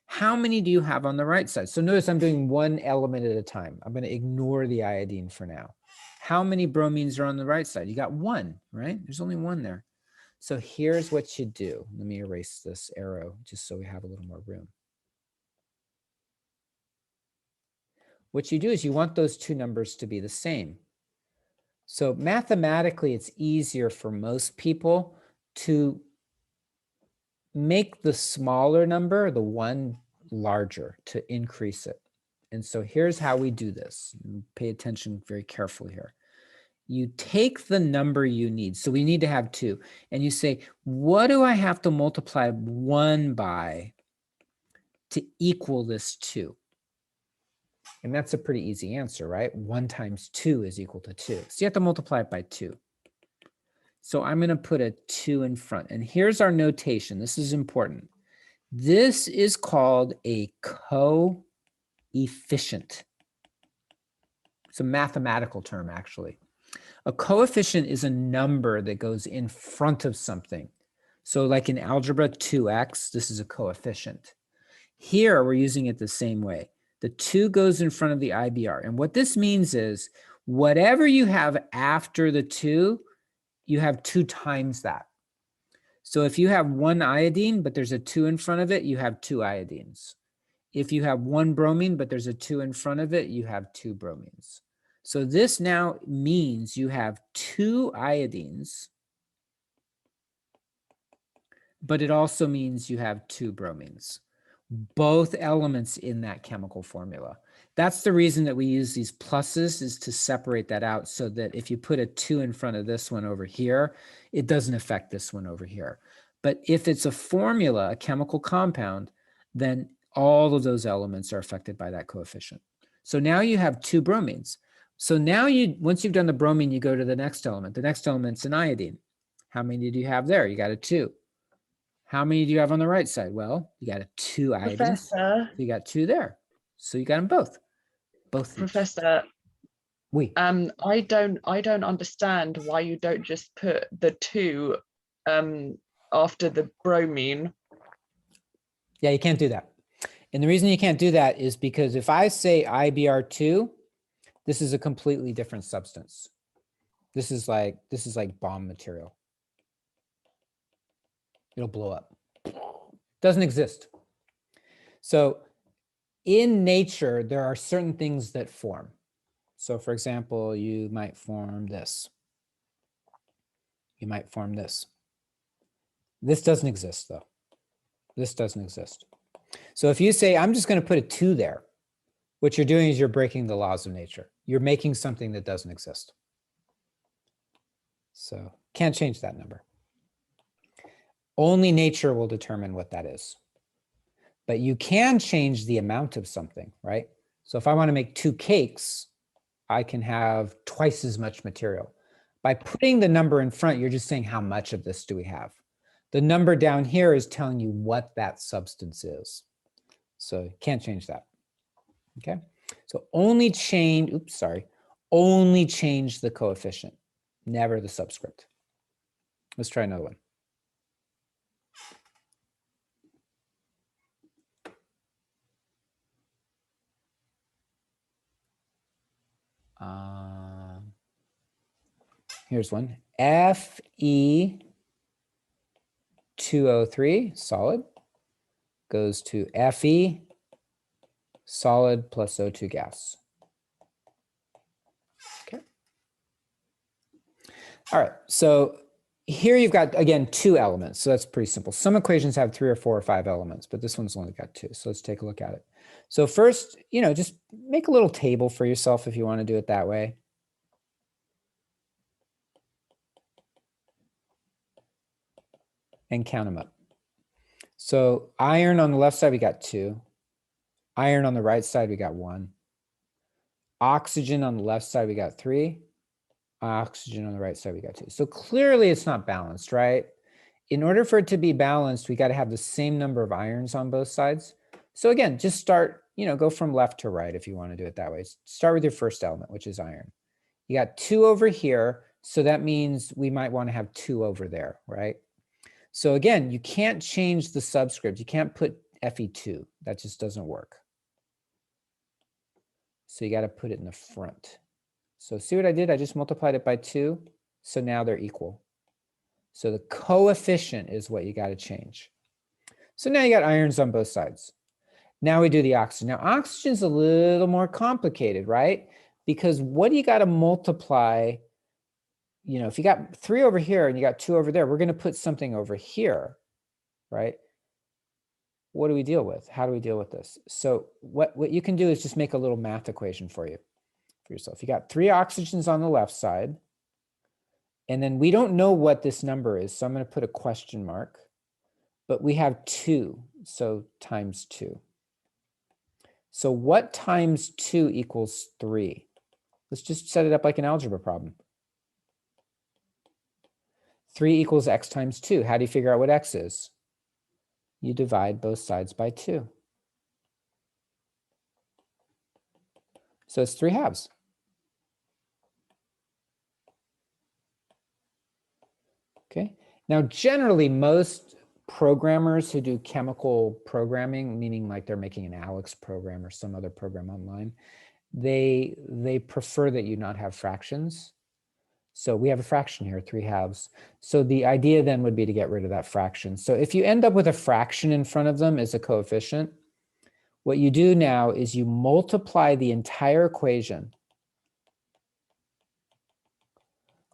How many do you have on the right side? So notice I'm doing one element at a time. I'm going to ignore the iodine for now. How many bromines are on the right side? You got 1, right? There's only 1 there. So here's what you do. Let me erase this arrow just so we have a little more room. What you do is you want those 2 numbers to be the same. So mathematically, it's easier for most people to make the smaller number, the 1, larger to increase it. And so here's how we do this. Pay attention very carefully here. You take the number you need. So we need to have 2. And you say, what do I have to multiply 1 by to equal this 2? And that's a pretty easy answer, right? 1 times 2 is equal to 2. So you have to multiply it by 2. So I'm going to put a 2 in front. And here's our notation. This is important. This is called a coefficient. It's a mathematical term, actually. A coefficient is a number that goes in front of something. So like in algebra, 2x, this is a coefficient. Here, we're using it the same way. The 2 goes in front of the IBR. And what this means is whatever you have after the 2, you have 2 times that. So if you have 1 iodine, but there's a 2 in front of it, you have 2 iodines. If you have 1 bromine, but there's a 2 in front of it, you have 2 bromines. So this now means you have 2 iodines, but it also means you have 2 bromines, both elements in that chemical formula. That's the reason that we use these pluses, is to separate that out so that if you put a 2 in front of this one over here, it doesn't affect this one over here. But if it's a formula, a chemical compound, then all of those elements are affected by that coefficient. So now you have 2 bromines. So now once you've done the bromine, you go to the next element. The next element's an iodine. How many do you have there? You got a 2. How many do you have on the right side? Well, you got a 2 iodines. Professor. So you got 2 there. So you got them both. Professor. Oui. I don't understand why you don't just put the 2 after the bromine. Yeah, you can't do that. And the reason you can't do that is because if I say IBR2, this is a completely different substance. This is like bomb material. It'll blow up. Doesn't exist. So in nature, there are certain things that form. So for example, you might form this. You might form this. This doesn't exist though. This doesn't exist. So if you say, I'm just going to put a 2 there, what you're doing is you're breaking the laws of nature. You're making something that doesn't exist. So can't change that number. Only nature will determine what that is. But you can change the amount of something, right? So if I want to make 2 cakes, I can have twice as much material. By putting the number in front, you're just saying how much of this do we have? The number down here is telling you what that substance is. So you can't change that. Okay. So only change, only change the coefficient, never the subscript. Let's try another one. Here's one. Fe2O3, solid, goes to Fe, solid plus O2 gas. Okay. All right, so here you've got, again, 2 elements. So that's pretty simple. Some equations have 3 or 4 or 5 elements, but this one's only got 2. So let's take a look at it. So first, just make a little table for yourself if you want to do it that way. And count them up. So iron on the left side, we got 2. Iron on the right side, we got 1. Oxygen on the left side, we got 3. Oxygen on the right side, we got 2. So clearly it's not balanced, right? In order for it to be balanced, we got to have the same number of irons on both sides. So again, just start, go from left to right if you want to do it that way. Start with your first element, which is iron. You got 2 over here. So that means we might want to have 2 over there, right? So again, you can't change the subscript. You can't put Fe2. That just doesn't work. So you got to put it in the front. So see what I did? I just multiplied it by 2. So now they're equal. So the coefficient is what you got to change. So now you got irons on both sides. Now we do the oxygen. Now oxygen's a little more complicated, right? Because what do you got to multiply? If you got 3 over here and you got 2 over there, we're going to put something over here, right? What do we deal with? How do we deal with this? So what you can do is just make a little math equation for yourself. You got 3 oxygens on the left side, and then we don't know what this number is, so I'm going to put a question mark, but we have 2, so times 2. So what times 2 equals 3? Let's just set it up like an algebra problem. 3 equals x times 2. How do you figure out what x is? You divide both sides by 2. So it's 3 halves. Okay. Now, generally, most programmers who do chemical programming, meaning like they're making an Alex program or some other program online, they prefer that you not have fractions. So we have a fraction here, 3 halves. So the idea then would be to get rid of that fraction. So if you end up with a fraction in front of them as a coefficient, what you do now is you multiply the entire equation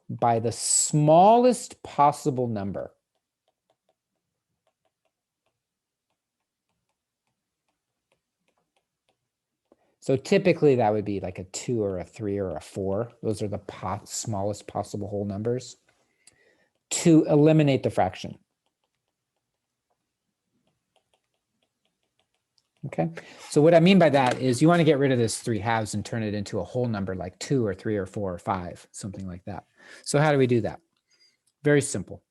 by the smallest possible number. So typically that would be like a 2 or a 3 or a 4. Those are the smallest possible whole numbers to eliminate the fraction. Okay, so what I mean by that is you want to get rid of this 3 halves and turn it into a whole number like 2 or 3 or 4 or 5, something like that. So how do we do that? Very simple.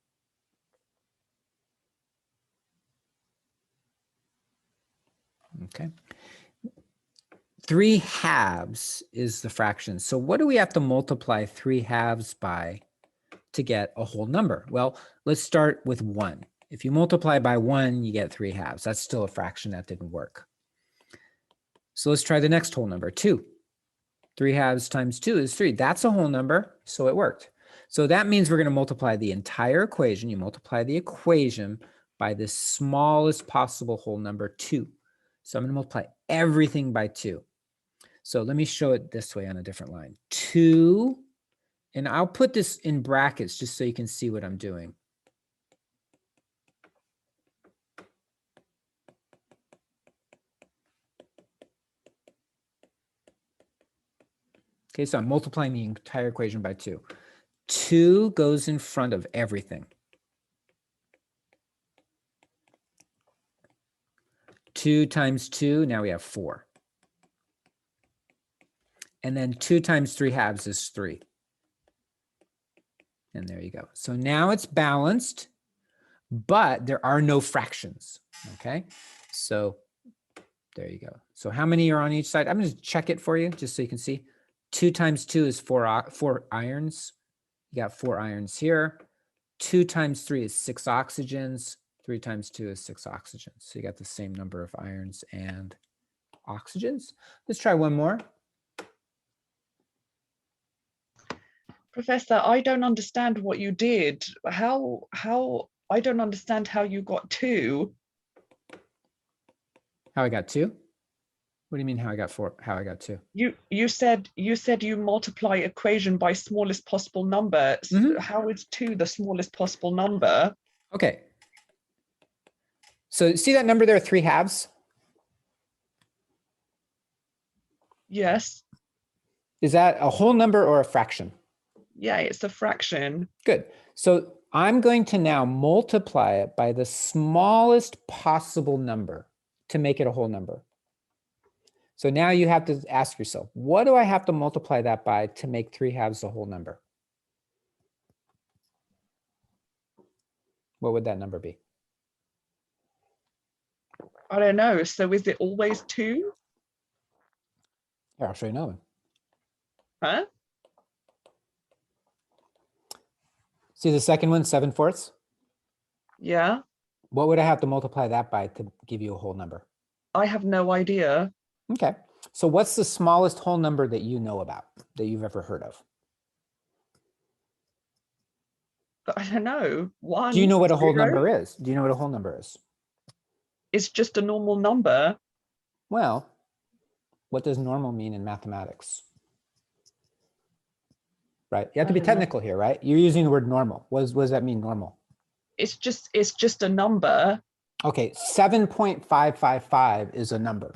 Okay. 3 halves is the fraction. So what do we have to multiply 3 halves by to get a whole number? Well, let's start with 1. If you multiply by 1, you get 3 halves. That's still a fraction. That didn't work. So let's try the next whole number, 2. 3 halves times 2 is 3. That's a whole number, so it worked. So that means we're going to multiply the entire equation. You multiply the equation by the smallest possible whole number, 2. So I'm going to multiply everything by 2. So let me show it this way on a different line. 2, and I'll put this in brackets just so you can see what I'm doing. Okay, so I'm multiplying the entire equation by 2. 2 goes in front of everything. 2 times 2, now we have 4. And then 2 times 3 halves is 3. And there you go. So now it's balanced, but there are no fractions, okay? So there you go. So how many are on each side? I'm going to check it for you just so you can see. 2 times 2 is 4 irons. You got 4 irons here. 2 times 3 is 6 oxygens. 3 times 2 is 6 oxygens. So you got the same number of irons and oxygens. Let's try one more. Professor, I don't understand what you did. How I don't understand how you got 2. How I got 2? What do you mean how I got 4? How I got 2? You said you multiply equation by smallest possible number. How is 2 the smallest possible number? Okay. So see that number there, 3 halves? Yes. Is that a whole number or a fraction? Yeah, it's a fraction. Good. So I'm going to now multiply it by the smallest possible number to make it a whole number. So now you have to ask yourself, what do I have to multiply that by to make 3 halves a whole number? What would that number be? I don't know. So is it always 2? Here, I'll show you another one. Huh? See the second one, 7/4? Yeah. What would I have to multiply that by to give you a whole number? I have no idea. Okay. So what's the smallest whole number that you know about, that you've ever heard of? I don't know. 1. Do you know what a 0? whole number is? Do you know what a whole number is? It's just a normal number. Well, what does normal mean in mathematics? Right? You have to be technical here, right? You're using the word normal. What does that mean, normal? It's just a number. Okay, 7.555 is a number.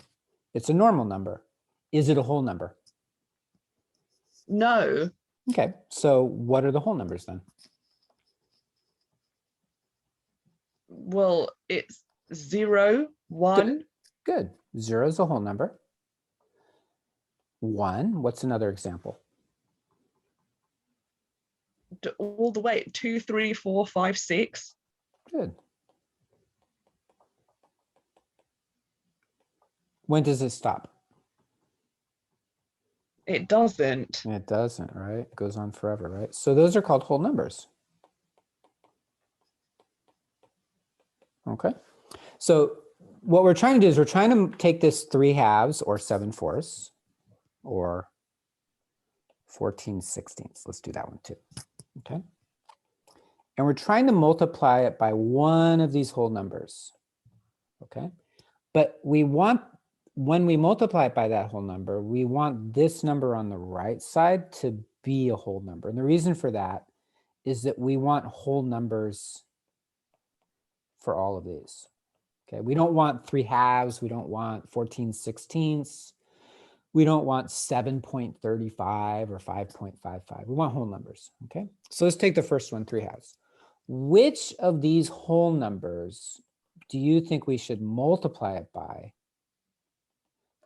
It's a normal number. Is it a whole number? No. Okay, so what are the whole numbers then? Well, it's 0, 1. Good. 0 is a whole number. 1, what's another example? All the way 2, 3, 4, 5, 6. Good. When does it stop? It doesn't. It doesn't, right? It goes on forever, right? So those are called whole numbers. Okay. So what we're trying to do is we're trying to take this 3 halves or 7/4 or 14/16. Let's do that one too. Okay. And we're trying to multiply it by one of these whole numbers. Okay. But we want, when we multiply it by that whole number, we want this number on the right side to be a whole number. And the reason for that is that we want whole numbers for all of these. Okay, we don't want 3 halves, we don't want 14/16, we don't want 7.35 or 5.55. We want whole numbers. Okay, so let's take the first one, 3 halves. Which of these whole numbers do you think we should multiply it by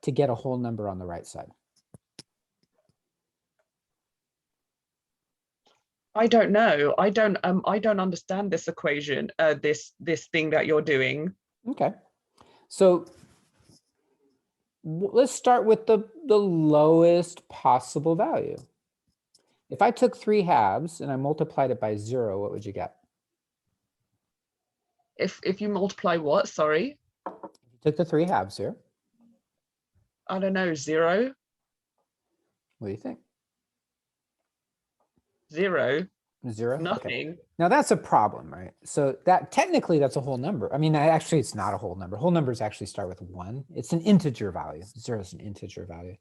to get a whole number on the right side? I don't know. I don't understand this equation, this thing that you're doing. Okay, so let's start with the lowest possible value. If I took 3 halves and I multiplied it by 0, what would you get? If you multiply what? Sorry. If you took the 3 halves here. I don't know. 0. What do you think? 0. 0? Nothing. Okay. Now that's a problem, right? So that technically that's a whole number. I mean, actually it's not a whole number. Whole numbers actually start with 1. It's an integer value. 0 is an integer value.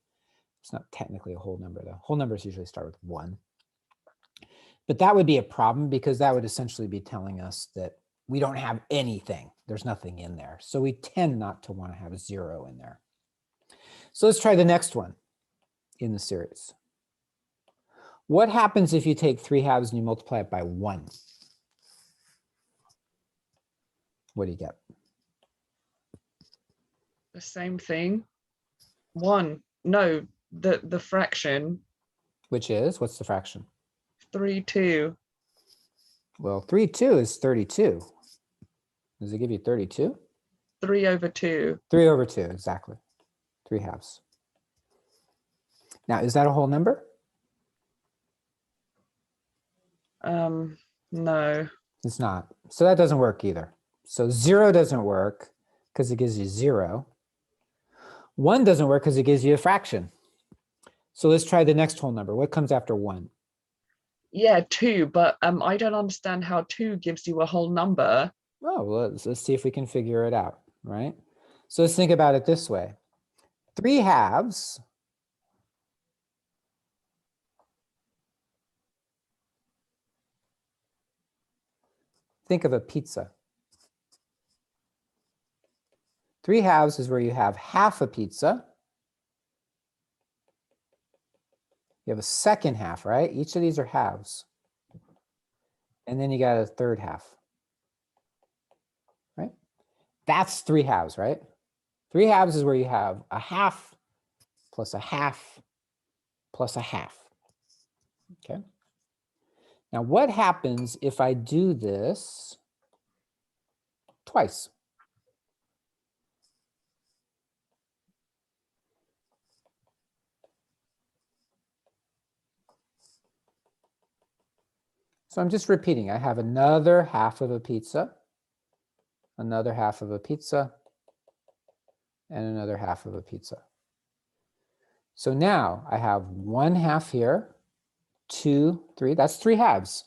It's not technically a whole number though. Whole numbers usually start with 1. But that would be a problem because that would essentially be telling us that we don't have anything. There's nothing in there. So we tend not to want to have 0 in there. So let's try the next one in the series. What happens if you take 3/2 and you multiply it by 1? What do you get? The same thing. 1. No, the fraction. Which is, what's the fraction? 3/2. Well, 3/2 is 32. Does it give you 32? 3/2. 3/2, exactly. 3/2. Now, is that a whole number? No. It's not. So that doesn't work either. So 0 doesn't work because it gives you 0. 1 doesn't work because it gives you a fraction. So let's try the next whole number. What comes after 1? Yeah, 2, but I don't understand how 2 gives you a whole number. Oh, well, let's see if we can figure it out, right? So let's think about it this way. 3/2. Think of a pizza. 3/2 is where you have half a pizza. You have a second half, right? Each of these are halves. And then you got a third half, right? That's 3/2, right? 3/2 is where you have a half plus a half plus a half, okay? Now, what happens if I do this twice? So I'm just repeating. I have another half of a pizza, another half of a pizza, and another half of a pizza. So now I have 1/2 here, 2, 3. That's 3/2,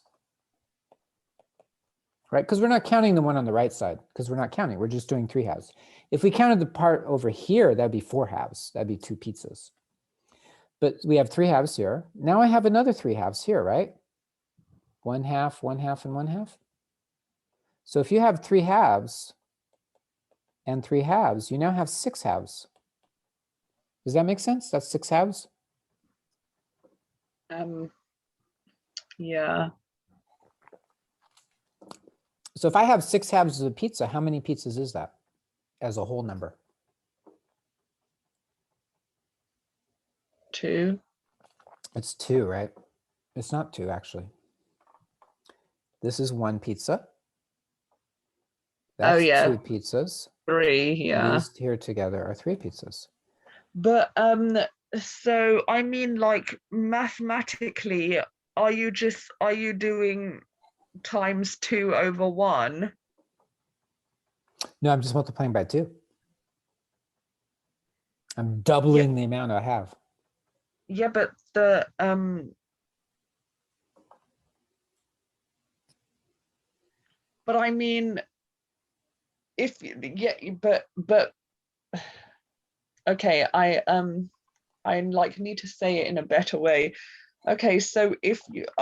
right? Because we're not counting the one on the right side, because we're not counting. We're just doing 3/2. If we counted the part over here, that'd be 4/2. That'd be 2 pizzas. But we have 3/2 here. Now I have another 3/2 here, right? 1/2, 1/2, and 1/2. So if you have 3/2 and 3/2, you now have 6/2. Does that make sense? That's 6/2. Yeah. So if I have 6/2 of a pizza, how many pizzas is that as a whole number? 2. It's 2, right? It's not 2, actually. This is 1 pizza. That's Oh, yeah. 2 pizzas. 3, yeah. These here together are 3 pizzas. But so I mean, like, mathematically, are you doing ×2/1? No, I'm just multiplying by 2. I'm doubling the amount I have. Yeah, but but I mean, if but okay, I like need to say it in a better way. Okay, so if it's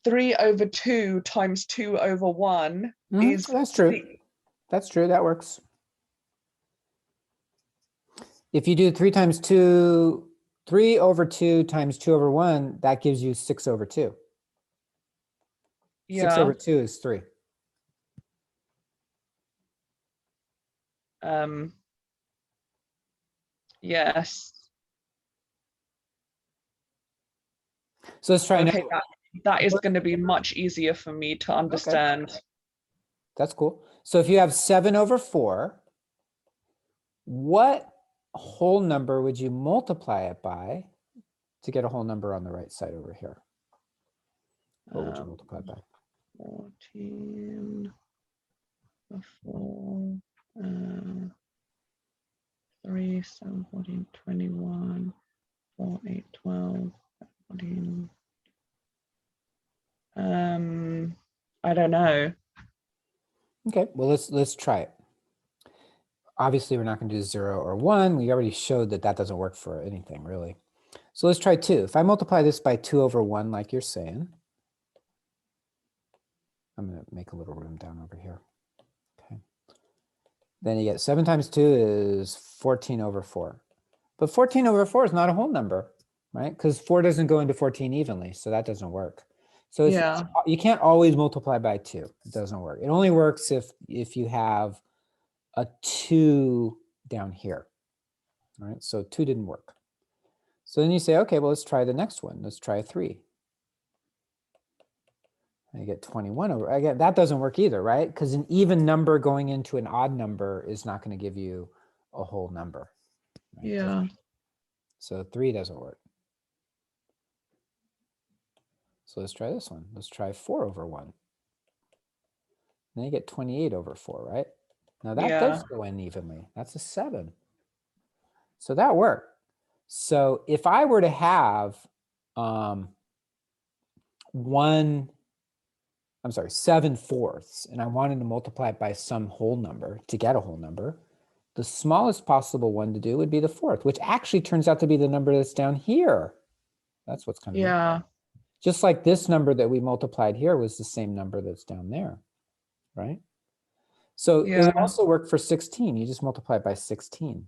3/2 times 2/1 is That's true. That's true. That works. If you do 3 times 2, 3/2 times 2/1, that gives you 6/2. Yeah. 6/2 is 3. Yes. So let's try Okay, another. that is going to be much easier for me to understand. Okay. That's cool. So if you have 7/4, what whole number would you multiply it by to get a whole number on the right side over here? What would you multiply by? 14, 4, 3, 7, 14, 21, 4, 8, 12, 14. I don't know. Okay, well, let's try it. Obviously, we're not going to do 0 or 1. We already showed that that doesn't work for anything, really. So let's try 2. If I multiply this by 2/1, like you're saying, I'm going to make a little room down over here. Okay. Then you get 7 times 2 is 14/4. But 14/4 is not a whole number. right? Because 4 doesn't go into 14 evenly, so that doesn't work. So it's, Yeah. you can't always multiply by 2. It doesn't work. It only works if you have a 2 down here, right? So 2 didn't work. So then you say, okay, well, let's try the next one. Let's try 3. I get 21 over, again, that doesn't work either, right? Because an even number going into an odd number is not going to give you a whole number. Right? Yeah. So 3 doesn't work. So let's try this one. Let's try 4 over 1. Then you get 28 over 4, right? Now that does go in evenly. That's a 7. So that worked. So if I were to have 7/4, and I wanted to multiply it by some whole number to get a whole number, the smallest possible one to do would be the 4th, which actually turns out to be the number that's down here. That's what's kind of Yeah. just like this number that we multiplied here was the same number that's down there, right? So it would also work for 16. You just multiply it by 16,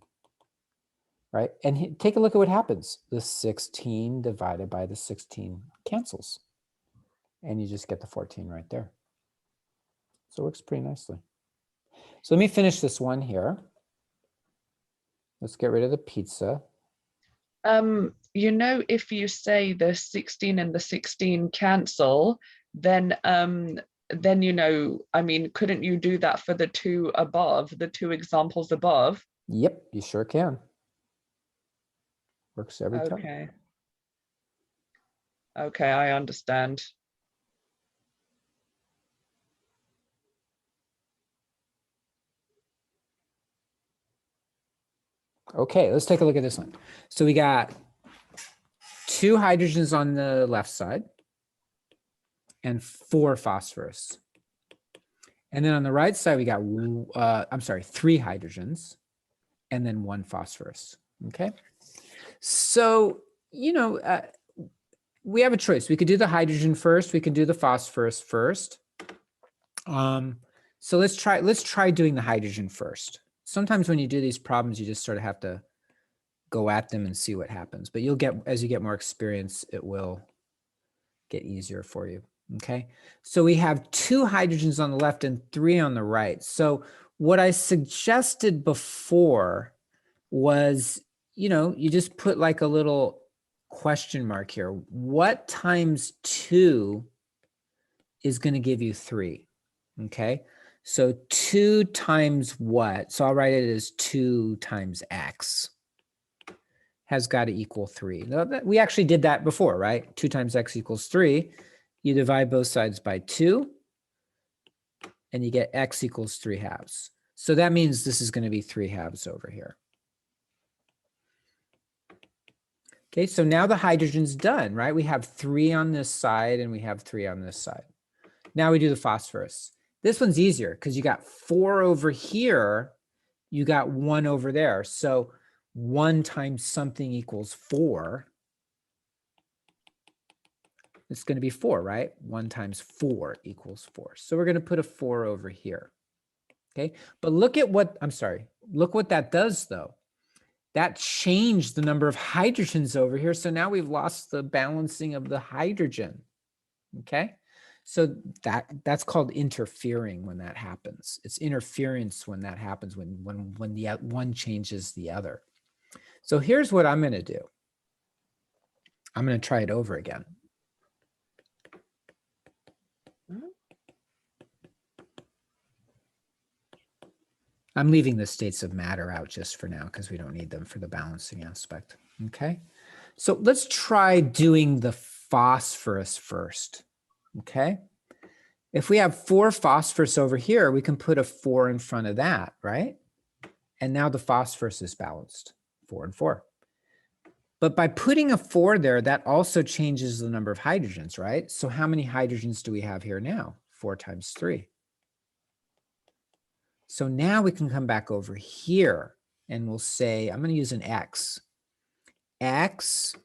right? And take a look at what happens. The 16 divided by the 16 cancels. And you just get the 14 right there. So it works pretty nicely. So let me finish this one here. Let's get rid of the pizza. You know, if you say the 16 and the 16 cancel, then you know, I mean, couldn't you do that for the 2 above, the 2 examples above? Yep, you sure can. Works every time. Okay. Okay, I understand. Okay, let's take a look at this one. So we got 2 hydrogens on the left side and 4 phosphorus. And then on the right side, we got, 3 hydrogens and then 1 phosphorus, okay? So, you know, we have a choice. We could do the hydrogen first. We could do the phosphorus first. So let's try doing the hydrogen first. Sometimes when you do these problems, you just sort of have to go at them and see what happens. But you'll get, as you get more experience, it will get easier for you. Okay. So we have 2 hydrogens on the left and 3 on the right. So what I suggested before was, you know, you just put like a little question mark here. What times 2 is going to give you 3? Okay. So 2 times what? So I'll write it as 2 times x has got to equal 3. Now, we actually did that before, right? 2 times x equals 3. You divide both sides by 2, and you get x equals 3 halves. So that means this is going to be 3 halves over here. Okay, so now the hydrogen's done, right? We have 3 on this side, and we have 3 on this side. Now we do the phosphorus. This one's easier because you got 4 over here, you got 1 over there. So 1 times something equals 4. It's going to be 4, right? 1 times 4 equals 4. So we're going to put a 4 over here. Okay, but look at what, look what that does though. That changed the number of hydrogens over here. So now we've lost the balancing of the hydrogen. Okay, so that's called interfering when that happens. It's interference when that happens, when the one changes the other. So here's what I'm going to do. I'm going to try it over again. I'm leaving the states of matter out just for now because we don't need them for the balancing aspect. Okay, so let's try doing the phosphorus first. Okay, if we have 4 phosphorus over here, we can put a 4 in front of that, right? And now the phosphorus is balanced, 4 and 4. But by putting a 4 there, that also changes the number of hydrogens, right? So how many hydrogens do we have here now? 4 times 3. So now we can come back over here and we'll say, I'm going to use an x. X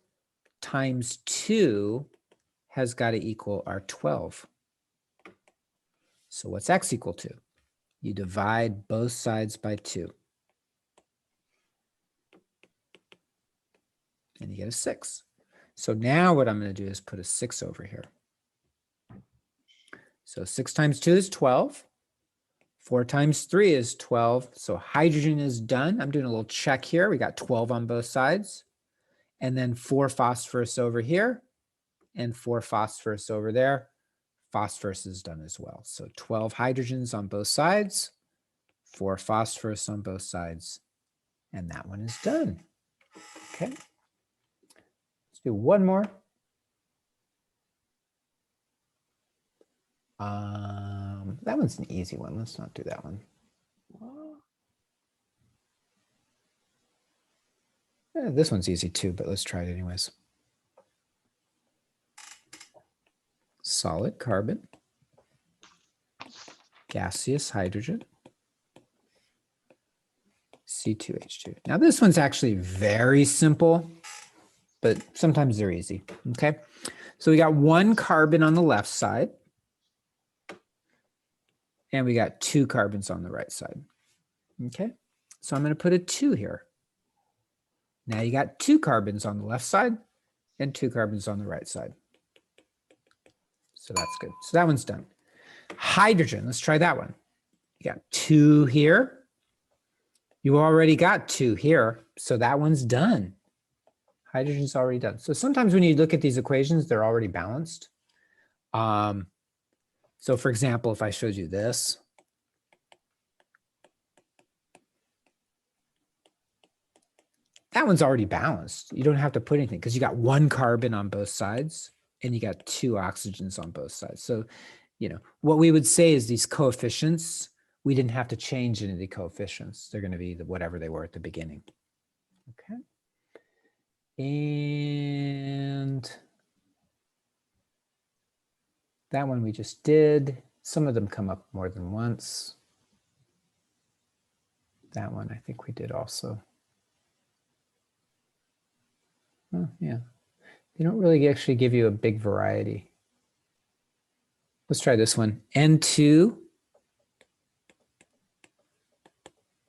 times 2 has got to equal our 12. So what's x equal to? You divide both sides by 2. And you get a 6. So now what I'm going to do is put a 6 over here. So 6 times 2 is 12. 4 times 3 is 12. So hydrogen is done. I'm doing a little check here. We got 12 on both sides. And then 4 phosphorus over here and 4 phosphorus over there. Phosphorus is done as well. So 12 hydrogens on both sides, 4 phosphorus on both sides, and that one is done. Okay. Let's do one more. That one's an easy one. Let's not do that one. This one's easy too, but let's try it anyways. Solid carbon, gaseous hydrogen, C2H2. Now this one's actually very simple, but sometimes they're easy, okay? So we got 1 carbon on the left side, and we got 2 carbons on the right side, okay? So I'm gonna put a 2 here. Now you got 2 carbons on the left side and 2 carbons on the right side. So that's good. So that one's done. Hydrogen, let's try that one. You got 2 here. You already got 2 here, so that one's done. Hydrogen's already done. So sometimes when you look at these equations, they're already balanced. So for example, if I showed you this, that one's already balanced. You don't have to put anything because you got 1 carbon on both sides and you got 2 oxygens on both sides. So, you know, what we would say is these coefficients, we didn't have to change any of the coefficients. They're going to be whatever they were at the beginning. Okay. And that one we just did. Some of them come up more than once. That one I think we did also. Oh, yeah. They don't really actually give you a big variety. Let's try this one. N2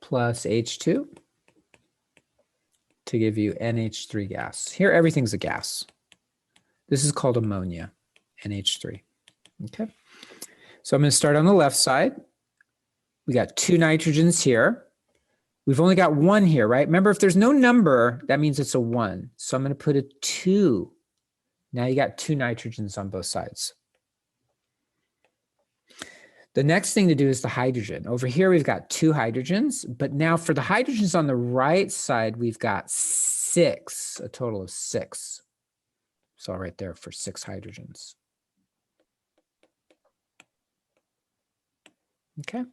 plus H2 to give you NH3 gas. Here, everything's a gas. This is called ammonia, NH3. Okay. So I'm going to start on the left side. We got 2 nitrogens here. We've only got 1 here, right? Remember, if there's no number, that means it's a 1. So I'm going to put a 2. Now you got 2 nitrogens on both sides. The next thing to do is the hydrogen. Over here, we've got 2 hydrogens, but now for the hydrogens on the right side, we've got 6, a total of 6. So right there for 6 hydrogens. Okay.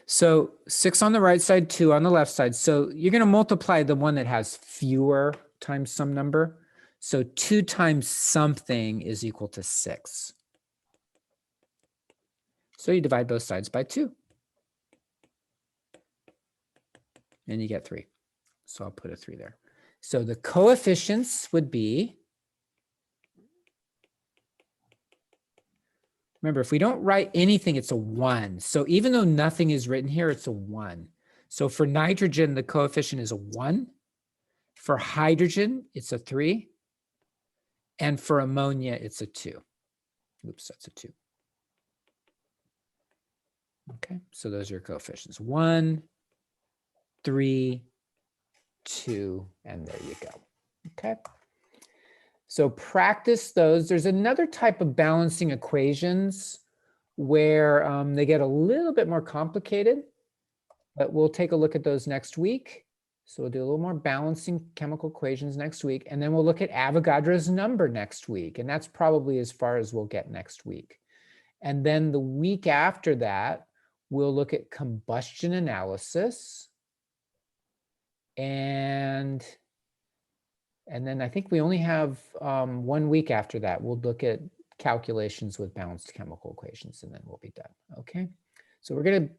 So 6 on the right side, 2 on the left side. So you're going to multiply the one that has fewer times some number. So 2 times something is equal to 6. So you divide both sides by 2. And you get 3. So I'll put a 3 there. So the coefficients would be, remember, if we don't write anything, it's a 1. So even though nothing is written here, it's a 1. So for nitrogen, the coefficient is a 1. For hydrogen, it's a 3. And for ammonia, it's a 2. Oops, that's a 2. Okay, so those are your coefficients. 1, 3, 2, and there you go. Okay. So practice those. There's another type of balancing equations where they get a little bit more complicated, but we'll take a look at those next week. So we'll do a little more balancing chemical equations next week, and then we'll look at Avogadro's number next week, and that's probably as far as we'll get next week. And then the week after that, we'll look at combustion analysis, and then I think we only have 1 week after that. We'll look at calculations with balanced chemical equations, and then we'll be done. Okay. So we're going to,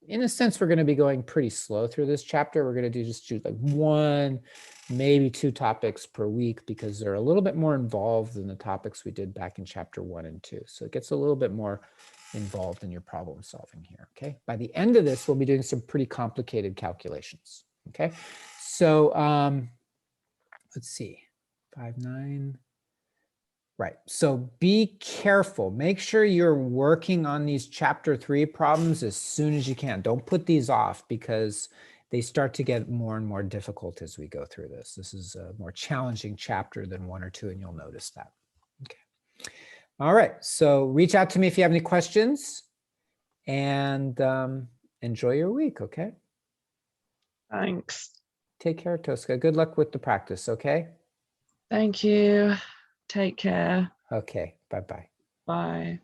in a sense, we're going to be going pretty slow through this chapter. We're going to just do like 1, maybe 2 topics per week because they're a little bit more involved than the topics we did back in chapter 1 and 2. So it gets a little bit more involved in your problem solving here. Okay. By the end of this, we'll be doing some pretty complicated calculations. Okay. So, let's see, 5, 9, Right. So be careful. Make sure you're working on these chapter 3 problems as soon as you can. Don't put these off because they start to get more and more difficult as we go through this. This is a more challenging chapter than 1 or 2, and you'll notice that. Okay. All right. So reach out to me if you have any questions, and enjoy your week. Okay. Thanks. Take care, Tosca. Good luck with the practice. Okay. Thank you. Take care. Okay. Bye-bye. Bye.